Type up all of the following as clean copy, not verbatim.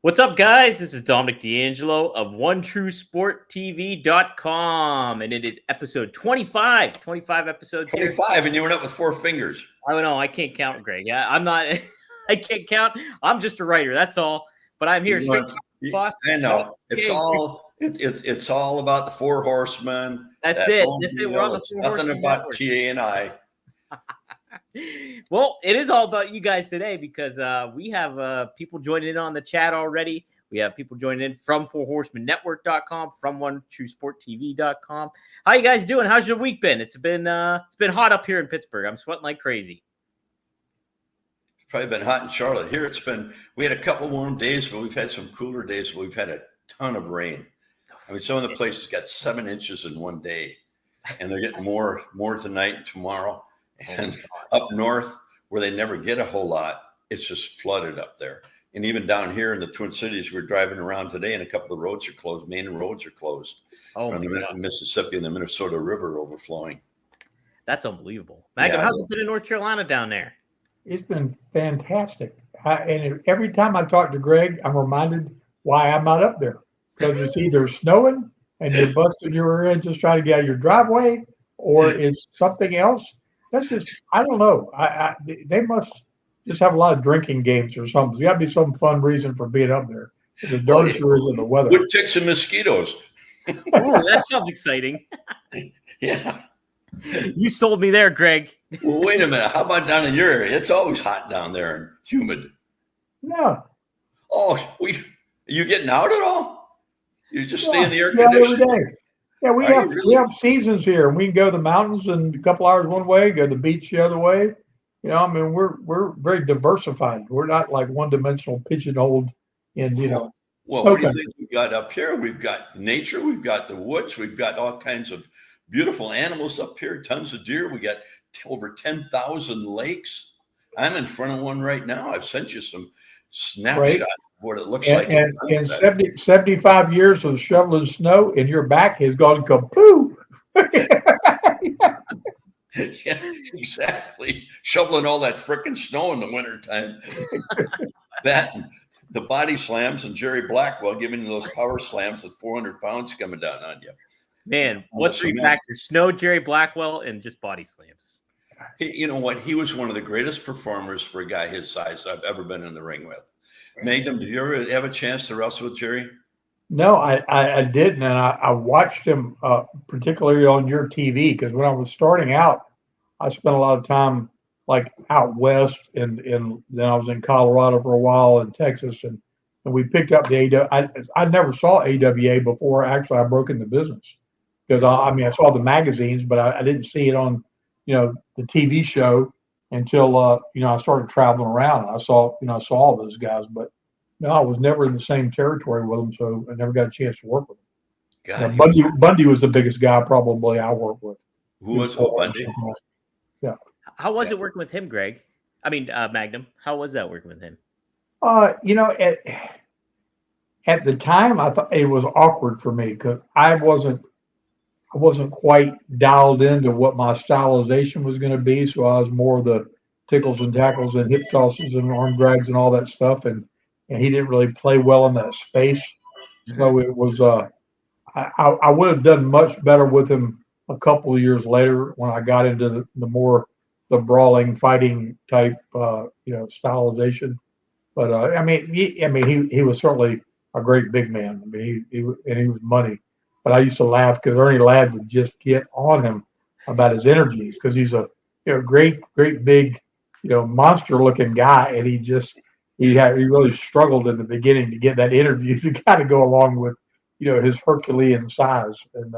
What's up, guys? This is Dominic D'Angelo of OneTrueSportTV.com, and it is episode 25. 25 episodes here. 25, and you went up with 4 fingers. I don't know. I can't count, Greg. I'm not. I can't count. I'm just a writer. That's all. But I'm here. Straight boss. I know. It's all about the four horsemen. That's it. That's it. We're on the it's four nothing horsemen about network. TA and I. Well, it is all about you guys today because we have people joining in on the chat already. We have people joining in from fourhorsemanetwork.com, from OneTrueSportTV.com. How you guys doing? How's your week been? It's been hot up here in Pittsburgh. I'm sweating like crazy. It's probably been hot in Charlotte. Here we had a couple warm days, but we've had some cooler days, but we've had a ton of rain. I mean, some of the places got 7 inches in one day, and they're getting more tonight and tomorrow. And up north, where they never get a whole lot, it's just flooded up there. And even down here in the Twin Cities, we're driving around today, and a couple of roads are closed. Main roads are closed from the Mississippi and the Minnesota River overflowing. That's unbelievable. Magnum, how's it been in North Carolina down there? It's been fantastic. And every time I talk to Greg, I'm reminded why I'm not up there. Because it's either snowing and you're busting your rear end just trying to get out of your driveway, or it's something else. That's just, I don't know. They must just have a lot of drinking games or something. There's got to be some fun reason for being up there. The darn sure is in the weather. Wood ticks and mosquitoes. Oh, that sounds exciting. Yeah. You sold me there, Greg. Well, wait a minute. How about down in your area? It's always hot down there and humid. No. Oh, you getting out at all? You just stay in the air conditioning? Every day. Yeah, we have seasons here, and we can go to the mountains in a couple hours one way, go to the beach the other way. You know, I mean, we're very diversified. We're not like one-dimensional, pigeonholed in, Well, what do you think we got up here? We've got nature, we've got the woods, we've got all kinds of beautiful animals up here, tons of deer. We got over 10,000 lakes. I'm in front of one right now. I've sent you some snapshots. What it looks like. And 75 years of shoveling snow, and your back has gone kapoo. Yeah, exactly. Shoveling all that frickin' snow in the wintertime. That, the body slams, and Jerry Blackwell giving you those power slams with 400 pounds coming down on you. Man, what's three factors? Snow, Jerry Blackwell, and just body slams. You know what? He was one of the greatest performers for a guy his size I've ever been in the ring with. Magnum, did you ever have a chance to wrestle with Jerry? No, I didn't, and I watched him particularly on your TV, because when I was starting out, I spent a lot of time like out west, and then I was in Colorado for a while, and Texas, and we picked up the AWA. I never saw AWA before. Actually, I broke in the business because I saw the magazines, but I didn't see it on the TV show until I started traveling around. I saw all those guys, but no, I was never in the same territory with them, so I never got a chance to work with them. Bundy was the biggest guy probably I worked with. Who was Bundy? Yeah. How was it working with him, Greg? I mean, Magnum. How was that working with him? At the time, I thought it was awkward for me because I wasn't quite dialed into what my stylization was going to be. So I was more the tickles and tackles and hip tosses and arm drags and all that stuff. And he didn't really play well in that space. So it was, I would have done much better with him a couple of years later when I got into the brawling, fighting type, stylization. But he was certainly a great big man. I mean, he was money. But I used to laugh because Ernie Ladd would just get on him about his energies because he's a great big monster-looking guy, and he really struggled in the beginning to get that interview to kind of go along with his Herculean size. And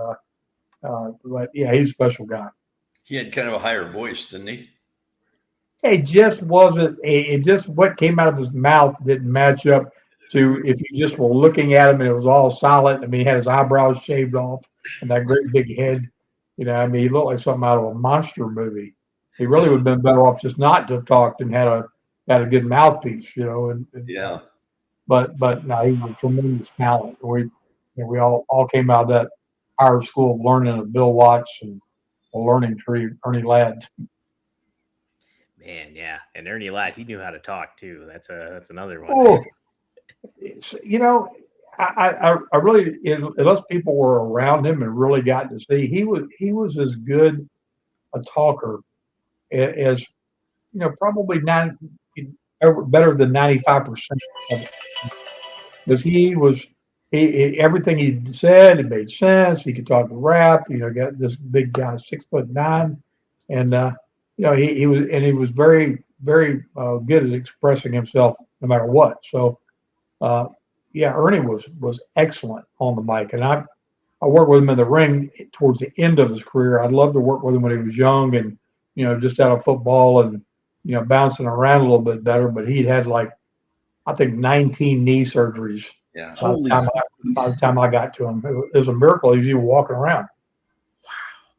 but yeah, he's a special guy. He had kind of a higher voice, didn't he? It just wasn't. It just what came out of his mouth didn't match up to if you just were looking at him and it was all silent. I mean, he had his eyebrows shaved off and that great big head. He looked like something out of a monster movie. He really would have been better off just not to have talked and had a good mouthpiece, Yeah. But no, he was a tremendous talent. We all came out of that higher school of learning of Bill Watts and a learning tree, Ernie Ladd. Man, yeah, and Ernie Ladd, he knew how to talk too. That's another one. Oh, I really, unless people were around him and really got to see, he was as good a talker as probably better than 95% of it, because everything he said, it made sense. He could talk rap. Got this big guy, 6'9", and he was very very good at expressing himself no matter what. So yeah, Ernie was excellent on the mic, and I worked with him in the ring towards the end of his career. I'd love to work with him when he was young and just out of football and bouncing around a little bit better. But he'd had like I think 19 knee surgeries. Yeah. By the time I got to him, it was a miracle he was even walking around.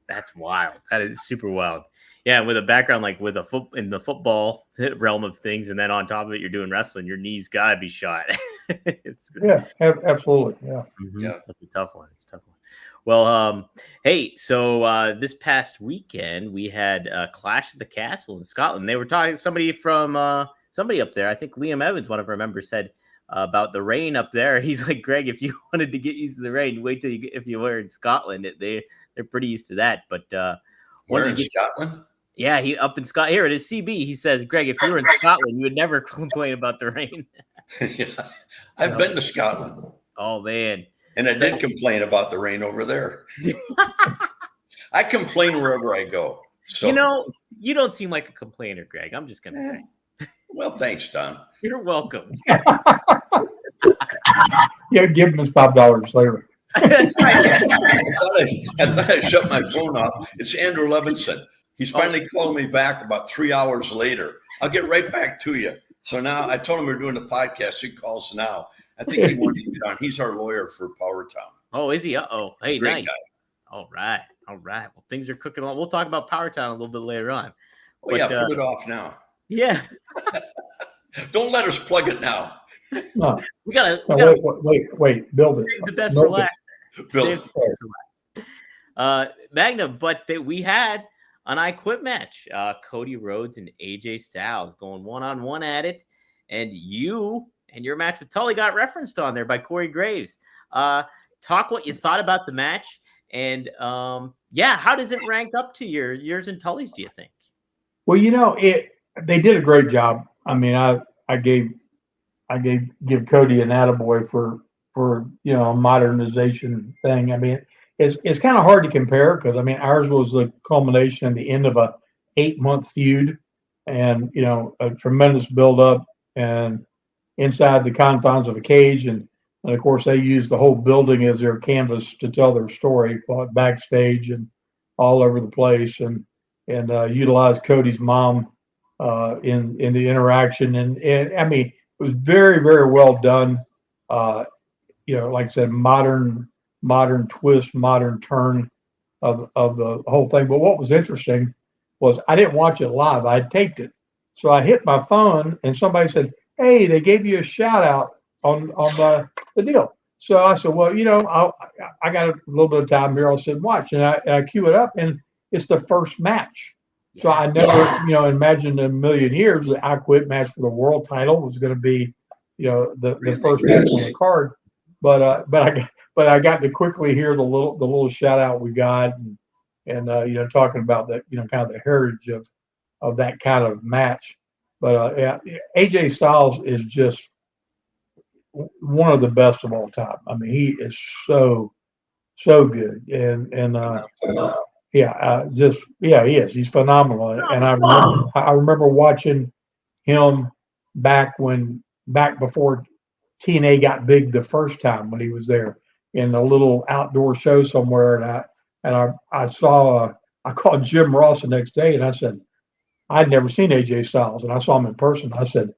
That's wild. That is super wild. Yeah, with a background like with in the football realm of things, and then on top of it, you're doing wrestling. Your knees gotta be shot. Yeah, absolutely. Yeah, Yeah, that's a tough one. It's a tough one. Well, hey, so this past weekend we had Clash at the Castle in Scotland. They were talking somebody up there. I think Liam Evans, one of our members, said about the rain up there. He's like, Greg, if you wanted to get used to the rain, wait till if you were in Scotland. They're pretty used to that. But where in Scotland? Yeah, he up in Scotland. Here it is, CB. He says, Greg, if you were in Scotland, you would never complain about the rain. Yeah, I've been to Scotland. Oh man, and I did complain about the rain over there. I complain wherever I go. So you don't seem like a complainer, Greg. I'm just gonna say. Well, thanks, Don. You're welcome. Yeah, give him his $5 later. That's right. I thought I shut my phone off. It's Andrew Levinson. He's finally called me back about 3 hours later. I'll get right back to you. So now I told him we're doing the podcast. He calls now. I think he wants to get on. He's our lawyer for PowerTown. Oh, is he? Uh-oh. Hey, Great nice. guy. All right. Well, things are cooking along. We'll talk about PowerTown a little bit later on. Oh, yeah, put it off now. Yeah. Don't let us plug it now. No. We gotta wait. Build it. Save the best for last. Build it. Magnum, but we had an I Quit match. Cody Rhodes and AJ Styles going one-on-one at it. And you and your match with Tully got referenced on there by Corey Graves. Talk what you thought about the match. And how does it rank up to yours and Tully's, do you think? Well, they did a great job. I mean, I give Cody an attaboy for a modernization thing. I mean, it's kind of hard to compare because I mean ours was the culmination and the end of a 8-month feud, and a tremendous build up and inside the confines of a cage, and of course they used the whole building as their canvas to tell their story. Fought backstage and all over the place, and utilized Cody's mom in the interaction, and I mean it was very very well done. Like I said, modern twist, modern turn of the whole thing. But what was interesting was I didn't watch it live. I had taped it, so I hit my phone and somebody said, "Hey, they gave you a shout out on the deal." So I said, "Well, I got a little bit of time here. I'll sit and watch." And I cue it up, and it's the first match. So I never, imagined in a million years the I Quit match for the world title was going to be, the first match on the card. But I got to quickly hear the little shout out we got, and talking about that, kind of the heritage of that kind of match. But AJ Styles is just one of the best of all time. I mean, he is so good, and he is. He's phenomenal, and I remember watching him back before TNA got big the first time when he was there in a little outdoor show somewhere, and I called Jim Ross the next day and I said I'd never seen AJ Styles, and I saw him in person. I said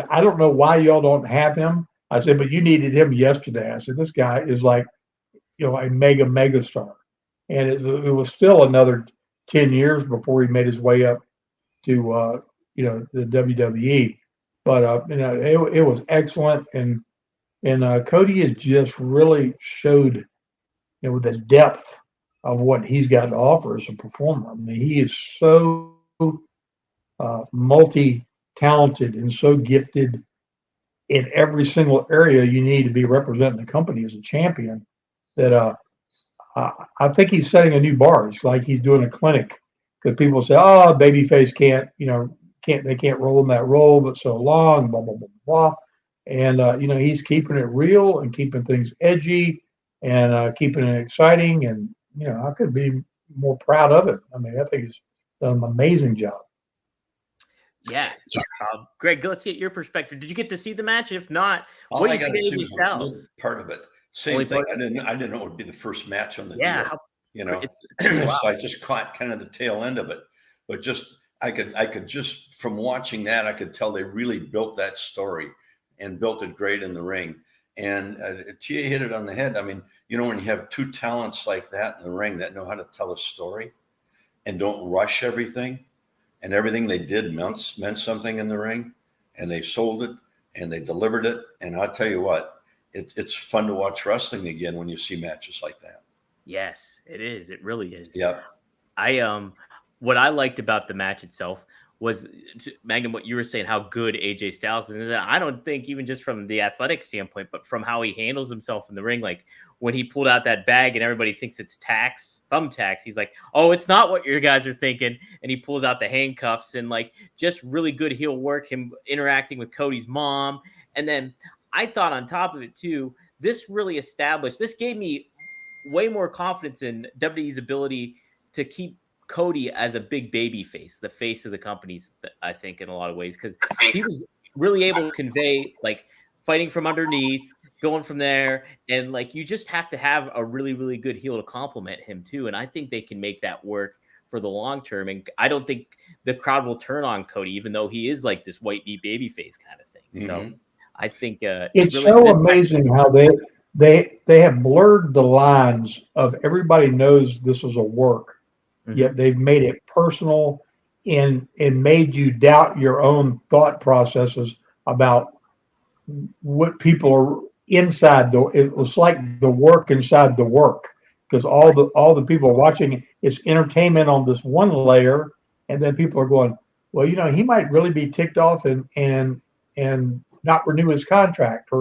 I don't know why y'all don't have him. I said, but you needed him yesterday. I said this guy is like a mega star, and it was still another 10 years before he made his way up to the WWE. But it was excellent, and Cody has just really showed the depth of what he's got to offer as a performer. I mean, he is so multi-talented and so gifted in every single area you need to be representing the company as a champion. That I think he's setting a new bar. It's like he's doing a clinic because people say, "Oh, babyface can't roll in that role, but so long, blah blah blah blah." And he's keeping it real and keeping things edgy and keeping it exciting. And I could be more proud of it. I mean, I think he's done an amazing job. Yeah. Greg, let's get your perspective. Did you get to see the match? If not, all what I do you got to think see of was AJ a little Styles? part of it. Same Only thing. part- I didn't know it would be the first match on the Yeah. deal. Wow. So I just caught kind of the tail end of it. But just I could just from watching that, I could tell they really built that story and built it great in the ring. And TA hit it on the head. I mean, when you have two talents like that in the ring that know how to tell a story and don't rush everything, and everything they did meant something in the ring, and they sold it and they delivered it. And I'll tell you what, it's fun to watch wrestling again when you see matches like that. Yes, it is. It really is. Yeah. What I liked about the match itself was, Magnum, what you were saying, how good AJ Styles is. I don't think even just from the athletic standpoint, but from how he handles himself in the ring, like when he pulled out that bag and everybody thinks it's thumbtacks, he's like, "Oh, it's not what your guys are thinking," and he pulls out the handcuffs, and like just really good heel work, him interacting with Cody's mom. And then I thought on top of it too, this gave me way more confidence in WWE's ability to keep Cody as a big baby face, the face of the company, I think, in a lot of ways, because he was really able to convey like fighting from underneath, going from there, and like you just have to have a really, really good heel to complement him too. And I think they can make that work for the long term. And I don't think the crowd will turn on Cody, even though he is like this white meat baby face kind of thing. So I think it's really, so amazing how they have blurred the lines of everybody knows this is a work. Yet they've made it personal and made you doubt your own thought processes about what people are inside it was like the work inside the work, because all the people watching it's entertainment on this one layer, and then people are going, well, he might really be ticked off and not renew his contract,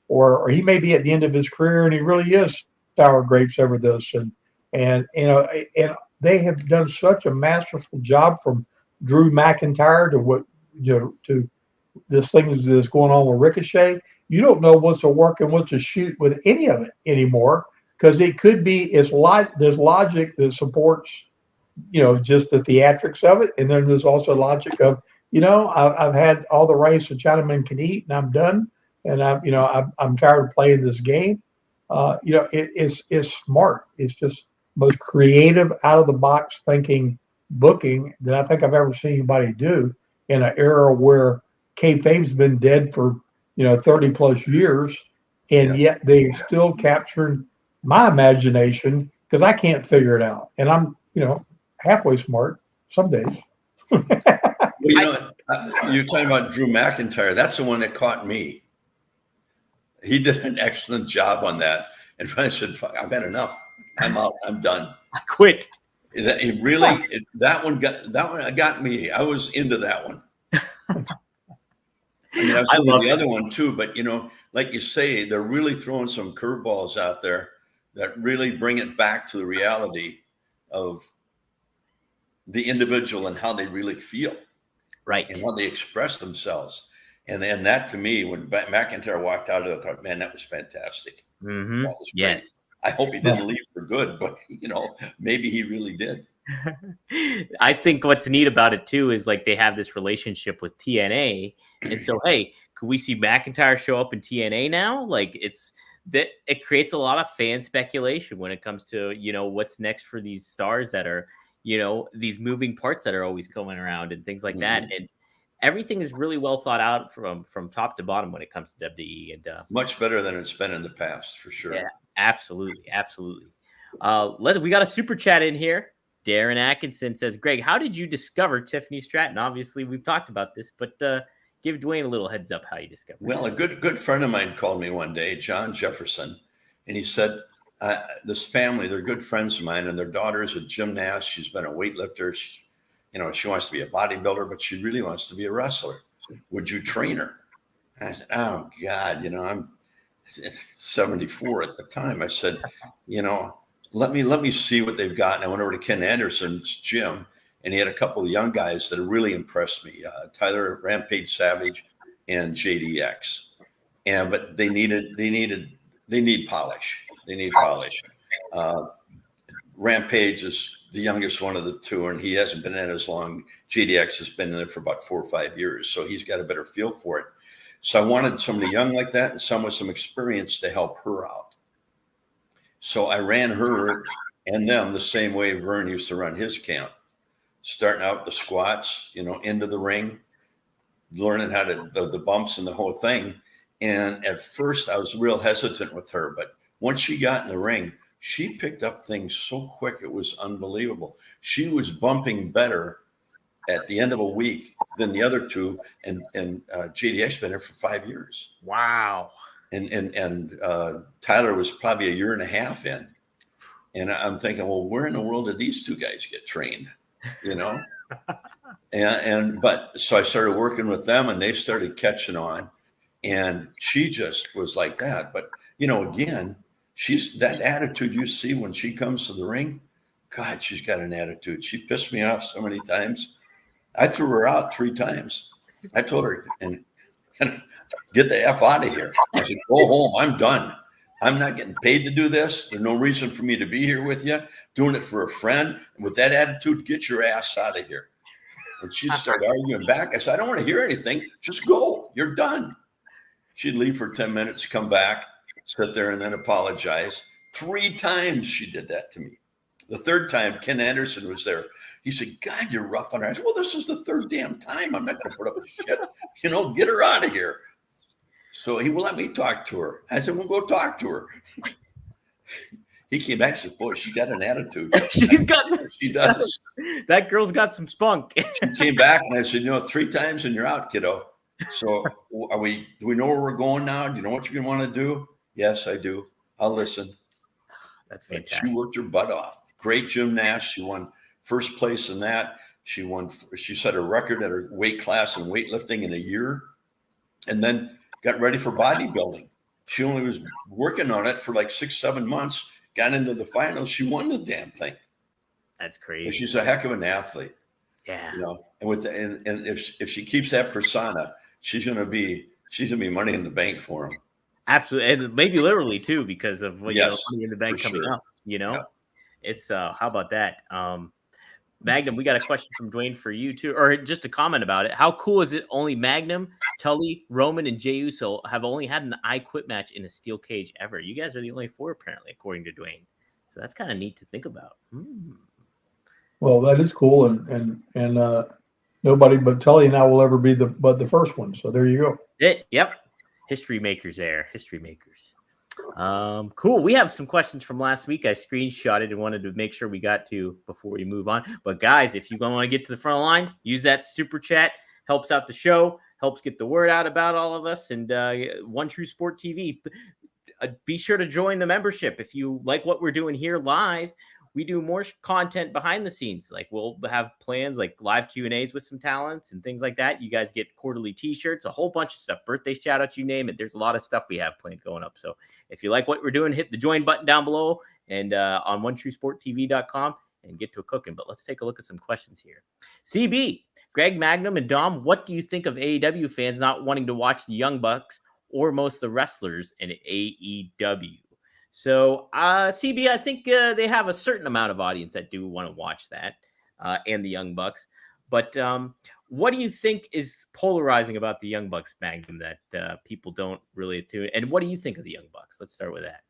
or he may be at the end of his career and he really is sour grapes over this, and they have done such a masterful job from Drew McIntyre to this thing that's going on with Ricochet. You don't know what's to work and what's to shoot with any of it anymore, because it could be there's logic that supports just the theatrics of it, and then there's also logic of I've had all the rice a Chinaman can eat and I'm done, and I'm tired of playing this game. It's smart. It's just most creative, out of the box thinking booking that I think I've ever seen anybody do in an era where kayfabe's been dead for 30 plus years, and yet they still captured my imagination because I can't figure it out, and I'm halfway smart some days. Well, you're talking about Drew McIntyre. That's the one that caught me. He did an excellent job on that, and I said, "Fuck, I've had enough. I'm out. I'm done. I quit." That one got me. I was into that one. I was into the other one too, but like you say, they're really throwing some curveballs out there that really bring it back to the reality of the individual and how they really feel, right, and how they express themselves. And that, to me, when McIntyre walked out of it, I thought, man, that was fantastic. Mm-hmm. That was great. Yes. I hope he didn't leave for good, but maybe he really did. I think what's neat about it too is like they have this relationship with TNA, and so hey, could we see McIntyre show up in TNA now? Like it creates a lot of fan speculation when it comes to what's next for these stars that are these moving parts that are always coming around and things like that, and everything is really well thought out from top to bottom when it comes to WWE, and much better than it's been in the past, for sure. Yeah, absolutely. We got a super chat in here. Darren Atkinson says, Greg, how did you discover Tiffany Stratton? Obviously, we've talked about this, but give Dwayne a little heads up how you discovered her. Well, a good friend of mine called me one day, John Jefferson, and he said, this family, they're good friends of mine, and their daughter is a gymnast. She's been a weightlifter. She wants to be a bodybuilder, but she really wants to be a wrestler. Would you train her? I said, oh God, I'm 74 at the time. I said, let me see what they've got. And I went over to Ken Anderson's gym, and he had a couple of young guys that really impressed me. Tyler Rampage Savage and JDX. But they need polish. They need polish. Rampage is the youngest one of the two, and he hasn't been in as long. JDX has been in it for about 4 or 5 years, so he's got a better feel for it. So I wanted somebody young like that and some with some experience to help her out. So I ran her and them the same way Vern used to run his camp, starting out the squats, into the ring, learning how to the bumps and the whole thing. And at first I was real hesitant with her, but once she got in the ring, she picked up things so quick. It was unbelievable. She was bumping better at the end of a week than the other two. And JDX been there for 5 years. Wow. And Tyler was probably 1.5 years in. And I'm thinking, well, where in the world did these two guys get trained? But so I started working with them, and they started catching on, and she just was like that. But, again, she's that attitude you see when she comes to the ring. God, she's got an attitude. She pissed me off so many times. I threw her out 3 times. I told her, and get the F out of here. I said, go home. I'm done. I'm not getting paid to do this. There's no reason for me to be here with you. Doing it for a friend. And with that attitude, get your ass out of here. And she'd start arguing back. I said, I don't want to hear anything. Just go. You're done. She'd leave for 10 minutes, come back, sit there, and then apologize. 3 times she did that to me. The 3rd time, Ken Anderson was there. He said, God, you're rough on her. I said, well, this is the 3rd damn time. I'm not going to put up with shit. Get her out of here. So he will let me talk to her. I said, well, go talk to her. He came back and said, boy, she got an attitude. She does. That girl's got some spunk. She came back, and I said, 3 times and you're out, kiddo. So do we know where we're going now? Do you know what you're going to want to do? Yes, I do. I'll listen. That's fantastic. She worked her butt off. Great gymnast. She won 1st place in that. She set a record at her weight class in weightlifting in a year, and then got ready for bodybuilding. She only was working on it for like 6-7 months, got into the finals. She won the damn thing. That's crazy. But she's a heck of an athlete. Yeah. And if she keeps that persona, she's gonna be money in the bank for him. Absolutely. And maybe literally too, because of money in the bank coming up, Yeah. It's how about that? Magnum, we got a question from Dwayne for you too, or just a comment about it. How cool is it? Only Magnum, Tully, Roman, and Jey Uso have only had an I Quit match in a steel cage ever. You guys are the only 4, apparently, according to Dwayne. So that's kind of neat to think about. Well, that is cool, and nobody but Tully and I will ever be the first one. So there you go. Yep. History makers there. History makers. Cool. We have some questions from last week. I screenshotted and wanted to make sure we got to before we move on. But guys, if you want to get to the front of the line, use that super chat. Helps out the show. Helps get the word out about all of us. And One True Sport TV. Be sure to join the membership if you like what we're doing here live. We do more content behind the scenes. Like we'll have plans like live Q&As with some talents and things like that. You guys get quarterly t-shirts, a whole bunch of stuff, birthday shout outs, you name it. There's a lot of stuff we have planned going up. So if you like what we're doing, hit the join button down below and on OneTrueSportTV.com and get to a cooking. But let's take a look at some questions here. CB, Greg, Magnum, and Dom, what do you think of AEW fans not wanting to watch the Young Bucks or most of the wrestlers in AEW? So, CB, I think they have a certain amount of audience that do want to watch that and the Young Bucks. But what do you think is polarizing about the Young Bucks, Magnum, that people don't really attune? And what do you think of the Young Bucks? Let's start with that.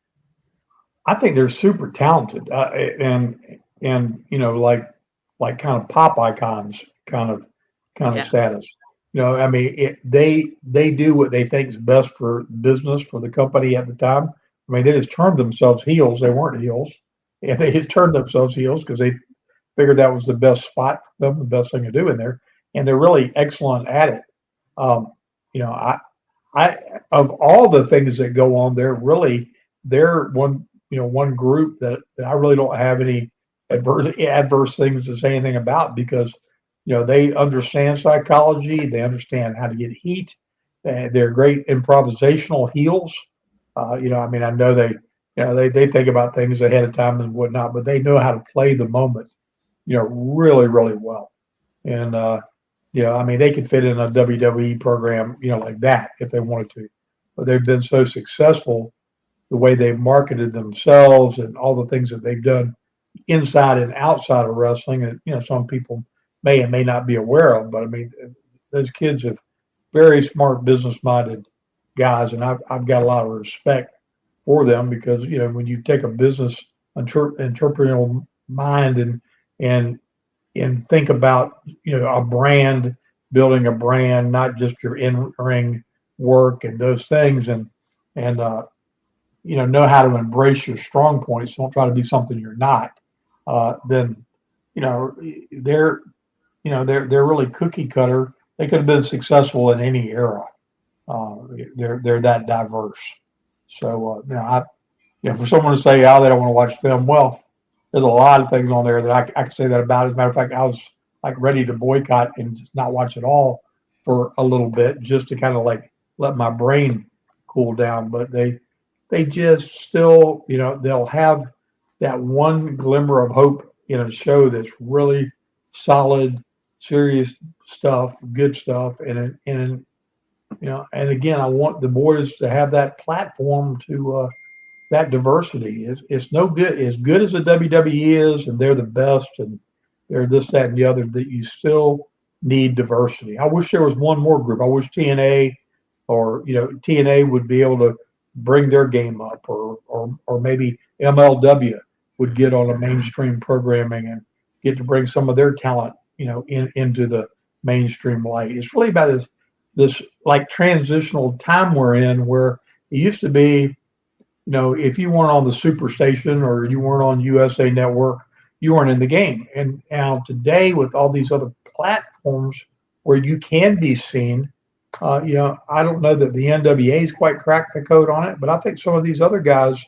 I think they're super talented and like kind of pop icons kind of status. I mean, they do what they think is best for business for the company at the time. I mean, they just turned themselves heels. They weren't heels. And they just turned themselves heels because they figured that was the best spot for them, the best thing to do in there. And they're really excellent at it. I of all the things that go on there, really, they're one group that I really don't have any adverse things to say anything about because, they understand psychology. They understand how to get heat. They're great improvisational heels. I mean, I know they think about things ahead of time and whatnot, but they know how to play the moment, really, really well. And, I mean, they could fit in a WWE program, like that if they wanted to. But they've been so successful the way they've marketed themselves and all the things that they've done inside and outside of wrestling that, some people may and may not be aware of. But I mean, those kids are very smart, business minded guys. And I've got a lot of respect for them because, when you take a business entrepreneurial mind and think about, a brand, building a brand, not just your in-ring work and those things, and know how to embrace your strong points. Don't try to be something you're not. Then, you know, they're, they're really cookie cutter. They could have been successful in any era. They're that diverse. So, for someone to say, oh, they don't want to watch film, well, there's a lot of things on there that I can say that about. As a matter of fact, I was like ready to boycott and just not watch it all for a little bit, just to kind of like let my brain cool down. But they just still, they'll have that one glimmer of hope in a show that's really solid, serious stuff, good stuff, and again, I want the boys to have that platform to that diversity. It's no good as good as the WWE is, and they're the best, and they're this, that, and the other. That you still need diversity. I wish there was one more group. I wish TNA or TNA would be able to bring their game up, or maybe MLW would get on a mainstream programming and get to bring some of their talent, into the mainstream light. It's really about this like transitional time we're in, where it used to be, if you weren't on the Superstation or you weren't on USA Network, you weren't in the game. And now today, with all these other platforms where you can be seen, I don't know that the NWA's quite cracked the code on it, but I think some of these other guys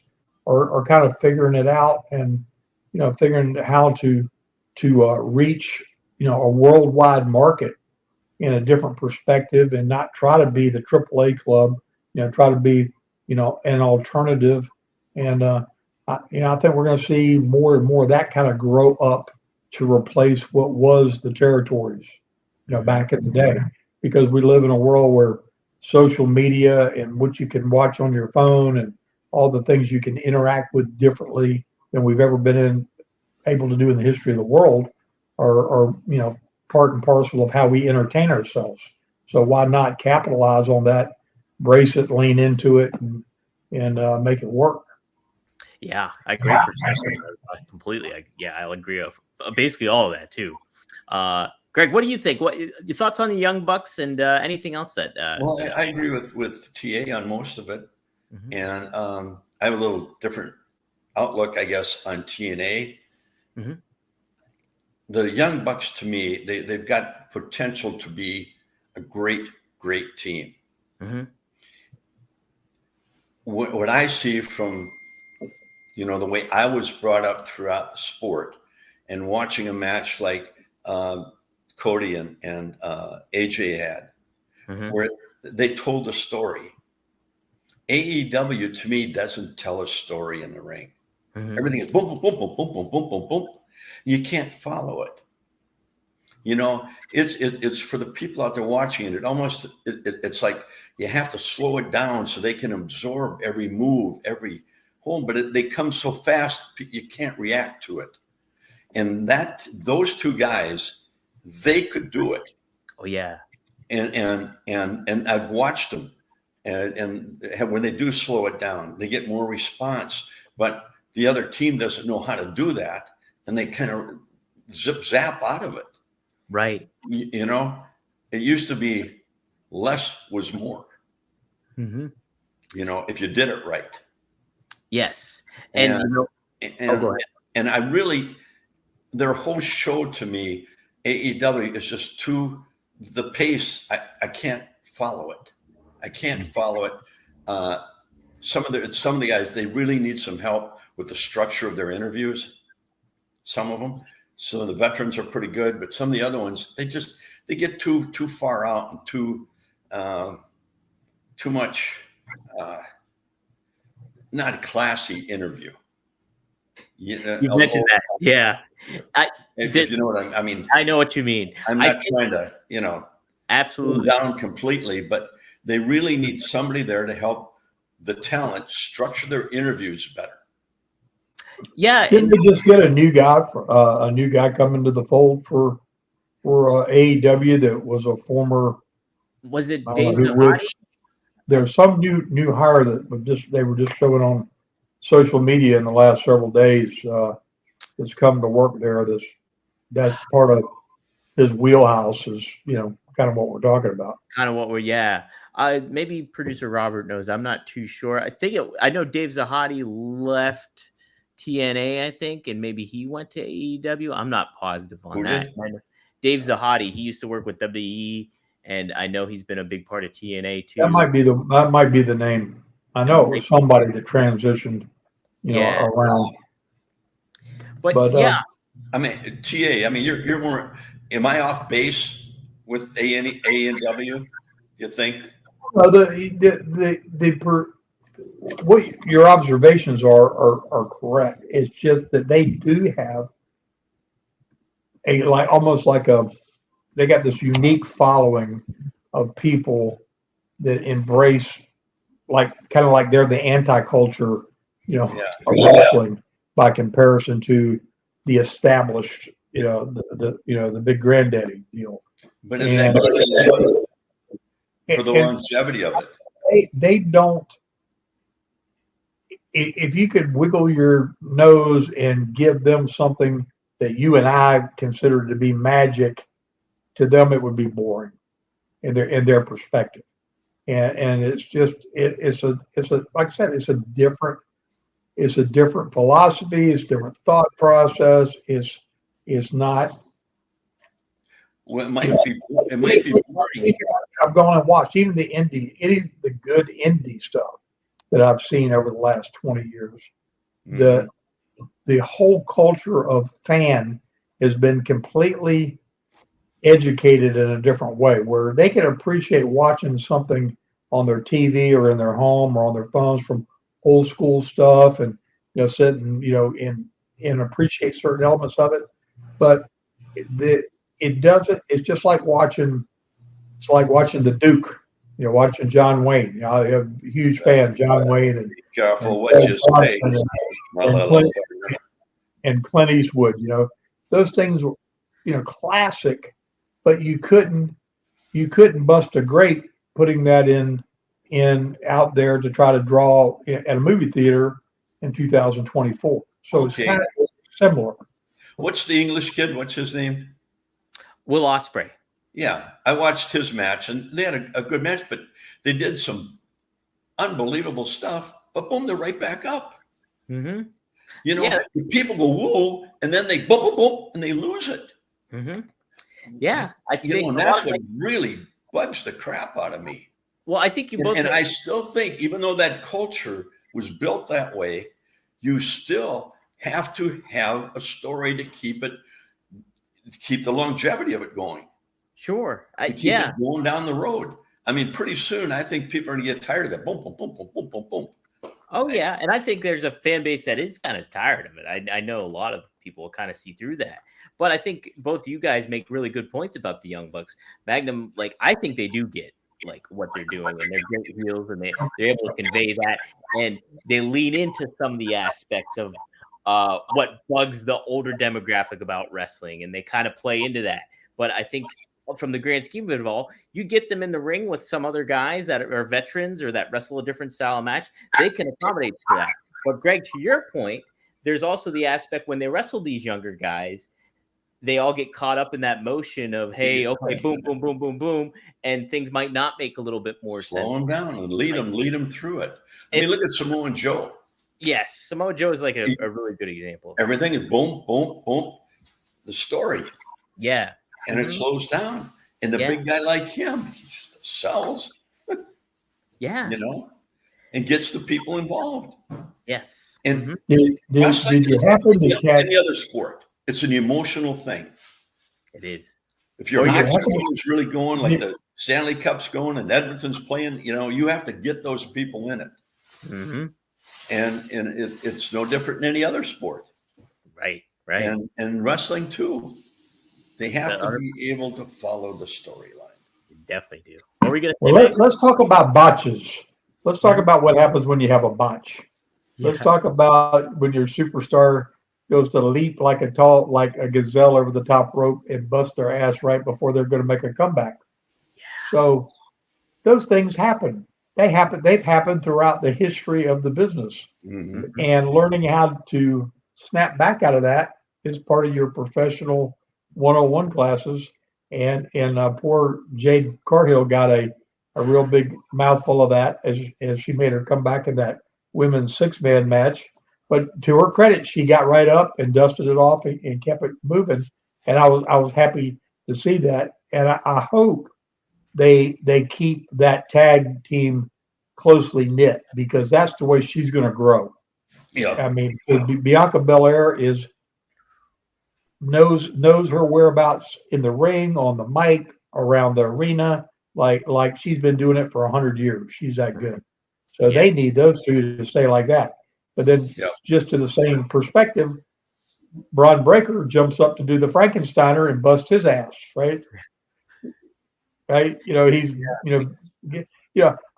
are kind of figuring it out, and figuring how to reach a worldwide market in a different perspective, and not try to be the AAA club, try to be an alternative. And I think we're going to see more and more of that kind of grow up to replace what was the territories, back in the day, because we live in a world where social media and what you can watch on your phone and all the things you can interact with differently than we've ever been able to do in the history of the world are part and parcel of how we entertain ourselves. So why not capitalize on that, brace it, lean into it, and make it work? Yeah, I agree. Completely. I'll agree with basically all of that too. Greg, what do you think? What your thoughts on the Young Bucks and anything else that? Well, I agree with TA on most of it, and I have a little different outlook, I guess, on TNA. The Young Bucks, to me, they've got potential to be a great team. What I see from, the way I was brought up throughout the sport, and watching a match like Cody and AJ had, where they told a story. AEW, to me, doesn't tell a story in the ring. Everything is boom, boom, boom, boom, boom, boom, boom, boom, boom. You can't follow it. It's for the people out there watching it. It's like you have to slow it down so they can absorb every move, every home. But they come so fast, you can't react to it. And those two guys, they could do it. Oh yeah. And I've watched them, and when they do slow it down, they get more response. But the other team doesn't know how to do that, and they kind of zap out of it. Right. It used to be less was more. If you did it right. Yes. And I really, their whole show to me, AEW is just the pace. I can't follow it. I can't follow it. Some of the guys, they really need some help with the structure of their interviews. Some of them. Some of the veterans are pretty good, but some of the other ones, they get too far out and too too much, not a classy interview. You mentioned that. Yeah. If you know what I mean. I know what you mean. I'm not trying to, absolutely down completely, but they really need somebody there to help the talent structure their interviews better. Yeah. Didn't we just get a new guy coming to the fold for AEW that was a former? Was it Dave Zahadi? There's some new hire that they were just showing on social media in the last several days. That's come to work there. That's part of his wheelhouse. Is kind of what we're talking about. Kind of what maybe producer Robert knows. I'm not too sure. I know Dave Zahadi left TNA, I think, and maybe he went to AEW. I'm not positive on that. Dave Zahadi, he used to work with WWE, and I know he's been a big part of TNA too. That might be the name. I know it was somebody that transitioned, around. But yeah, I mean, TA. I mean, you're more. Am I off base with A&W? You think? Well, what your observations are correct. It's just that they do have they got this unique following of people that embrace kind of like they're the anti-culture, of wrestling by comparison to the established, the big granddaddy deal. But is that for the longevity of it? They don't. If you could wiggle your nose and give them something that you and I consider to be magic, to them it would be boring in their perspective. And it's just it's a like I said, it's a different philosophy, it's a different thought process. It's not. Well, it might be boring. I've gone and watched any of the good indie stuff that I've seen over the last 20 years. Mm-hmm. The whole culture of fan has been completely educated in a different way, where they can appreciate watching something on their TV or in their home or on their phones from old school stuff, and sit and appreciate certain elements of it. But it doesn't. It's just like watching. It's like watching the Duke. Watching John Wayne. I'm a huge fan of John Wayne. And, be careful what you say. And Clint Eastwood. Those things were, classic, but you couldn't bust a grape putting that in out there to try to draw at a movie theater in 2024. So It's kind of similar. What's the English kid? What's his name? Will Ospreay. Yeah, I watched his match, and they had a good match, but they did some unbelievable stuff. But boom, they're right back up. Mm-hmm. People go whoa, and then they boom, boom, boom, and they lose it. Mm-hmm. Yeah, I think and that's what really bugs the crap out of me. Well, I think you both. And I still think, even though that culture was built that way, you still have to have a story to keep the longevity of it going. Sure. Keep it going down the road. I mean, pretty soon, I think people are going to get tired of that. Boom, boom, boom, boom, boom, boom, boom. Oh, yeah. And I think there's a fan base that is kind of tired of it. I know a lot of people kind of see through that. But I think both you guys make really good points about the Young Bucks. Magnum, I think they do get what they're doing, and they're great heels, and they're able to convey that. And they lean into some of the aspects of what bugs the older demographic about wrestling, and they kind of play into that. But I think from the grand scheme of it all, you get them in the ring with some other guys that are veterans or that wrestle a different style of match, they can accommodate for that. But Greg, to your point, there's also the aspect when they wrestle these younger guys, they all get caught up in that motion of, hey, okay, boom, boom, boom, boom, boom, and things might not make a little bit more sense. Slow them down and lead them through it. I mean, look at Samoa Joe. Yes, Samoa Joe is a really good example. Everything is boom, boom, boom. The story. Yeah. And it slows down. And the big guy like him, he sells. Yeah. And gets the people involved. Yes. And did you happen to catch any other sport? It's an emotional thing. It is. If your hockey team is really going, like the Stanley Cup's going and Edmonton's playing. You have to get those people in it. Mm-hmm. And it's no different than any other sport. Right. And wrestling too. They have to be able to follow the storyline. You definitely do. What are we gonna say? Well, let's talk about botches. Let's talk about what happens when you have a botch. Let's talk about when your superstar goes to leap like a gazelle over the top rope and bust their ass right before they're going to make a comeback. Yeah. So those things happen. They've happened throughout the history of the business. Mm-hmm. And learning how to snap back out of that is part of your professional 101 classes. And poor Jade Carhill got a real big mouthful of that as she made her comeback in that women's 6-man match. But to her credit, she got right up and dusted it off and kept it moving. And I was happy to see that. And I hope they keep that tag team closely knit, because that's the way she's going to grow. Yeah. I mean, Bianca Belair knows her whereabouts in the ring, on the mic, around the arena, like she's been doing it for 100 years. She's that good. So they need those two to stay like that. But then just to the same perspective, Braun Breaker jumps up to do the Frankensteiner and busts his ass, right? Right?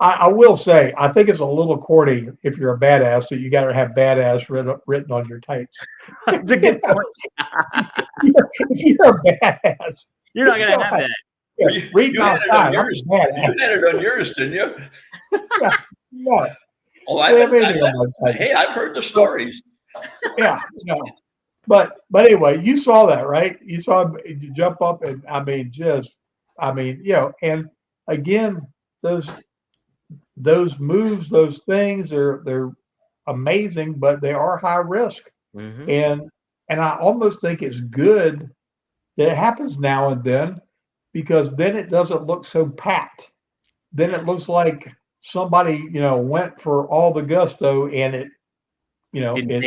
I will say, I think it's a little corny if you're a badass that you got to have badass written on your tights. That's a good point. If you're a badass, you're not going to have that. Read my style. You had it on yours, didn't you? Yeah. Oh, I've heard the stories. Yeah. But anyway, you saw that, right? You saw him jump up and and again, those moves, those things, they're amazing, but they are high risk. Mm-hmm. And I almost think it's good that it happens now and then, because then it doesn't look so packed. Then it looks like somebody, went for all the gusto and it didn't.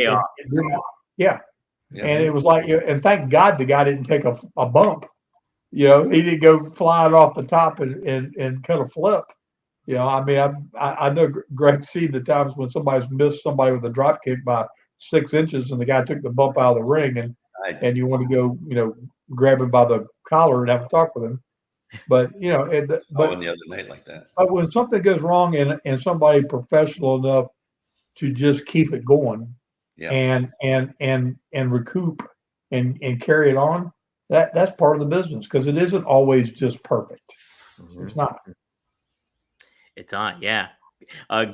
And it was like, and thank God the guy didn't take a bump. He didn't go flying off the top and kind of flip. I know Greg's seen the times when somebody's missed somebody with a drop kick by 6 inches and the guy took the bump out of the ring and you want to go, grab him by the collar and have a talk with him. But, but the other night like that. But when something goes wrong and somebody professional enough to just keep it going and recoup and carry it on, that's part of the business, because it isn't always just perfect. Mm-hmm. It's not. It's on, yeah.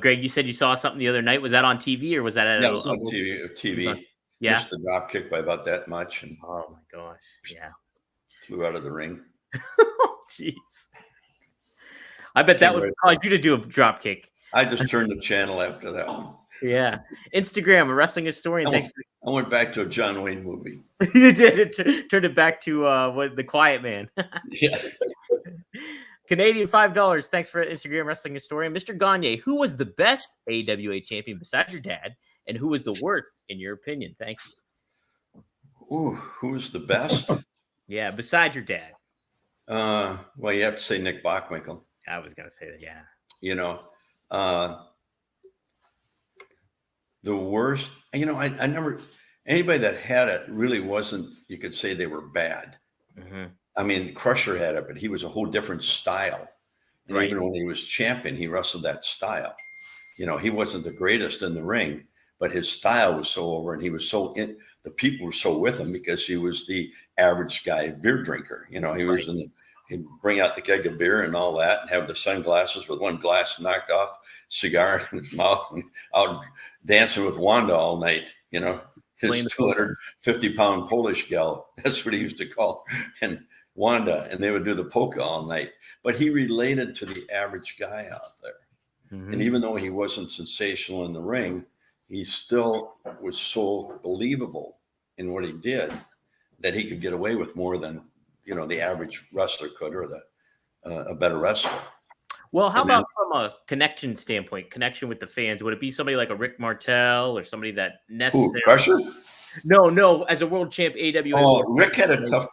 Greg, you said you saw something the other night. Was that on TV or was that at it was on TV. Yeah. Missed the drop kick by about that much. And oh my gosh. Yeah. Flew out of the ring. Jeez. I bet that would cause you to do a drop kick. I just turned the channel after that one. Yeah. Instagram, a wrestling historian. I went back to a John Wayne movie. You did. Turned it back to The Quiet Man. Yeah. Canadian $5. Thanks for Instagram wrestling historian. Mr. Gagne, who was the best AWA champion besides your dad, and who was the worst in your opinion? Thank you. Ooh, who's the best? Yeah, besides your dad. Well, you have to say Nick Bockwinkel. I was gonna say that, yeah. The worst, I never, anybody that had it really wasn't, you could say they were bad. Mm-hmm. I mean, Crusher had it, but he was a whole different style. And even when he was champion, he wrestled that style. He wasn't the greatest in the ring, but his style was so over, and he was the people were so with him because he was the average guy beer drinker. He was he'd bring out the keg of beer and all that and have the sunglasses with one glass knocked off, cigar in his mouth, and out dancing with Wanda all night, his 250-pound Polish gal. That's what he used to call her. And Wanda, and they would do the polka all night. But he related to the average guy out there. Mm-hmm. And even though he wasn't sensational in the ring, he still was so believable in what he did that he could get away with more than, the average wrestler could, or a better wrestler. Well, how about from a connection standpoint, connection with the fans? Would it be somebody like a Rick Martel or somebody that necessarily? Crusher? No, as a world champ AWA. Oh, Rick had a tough.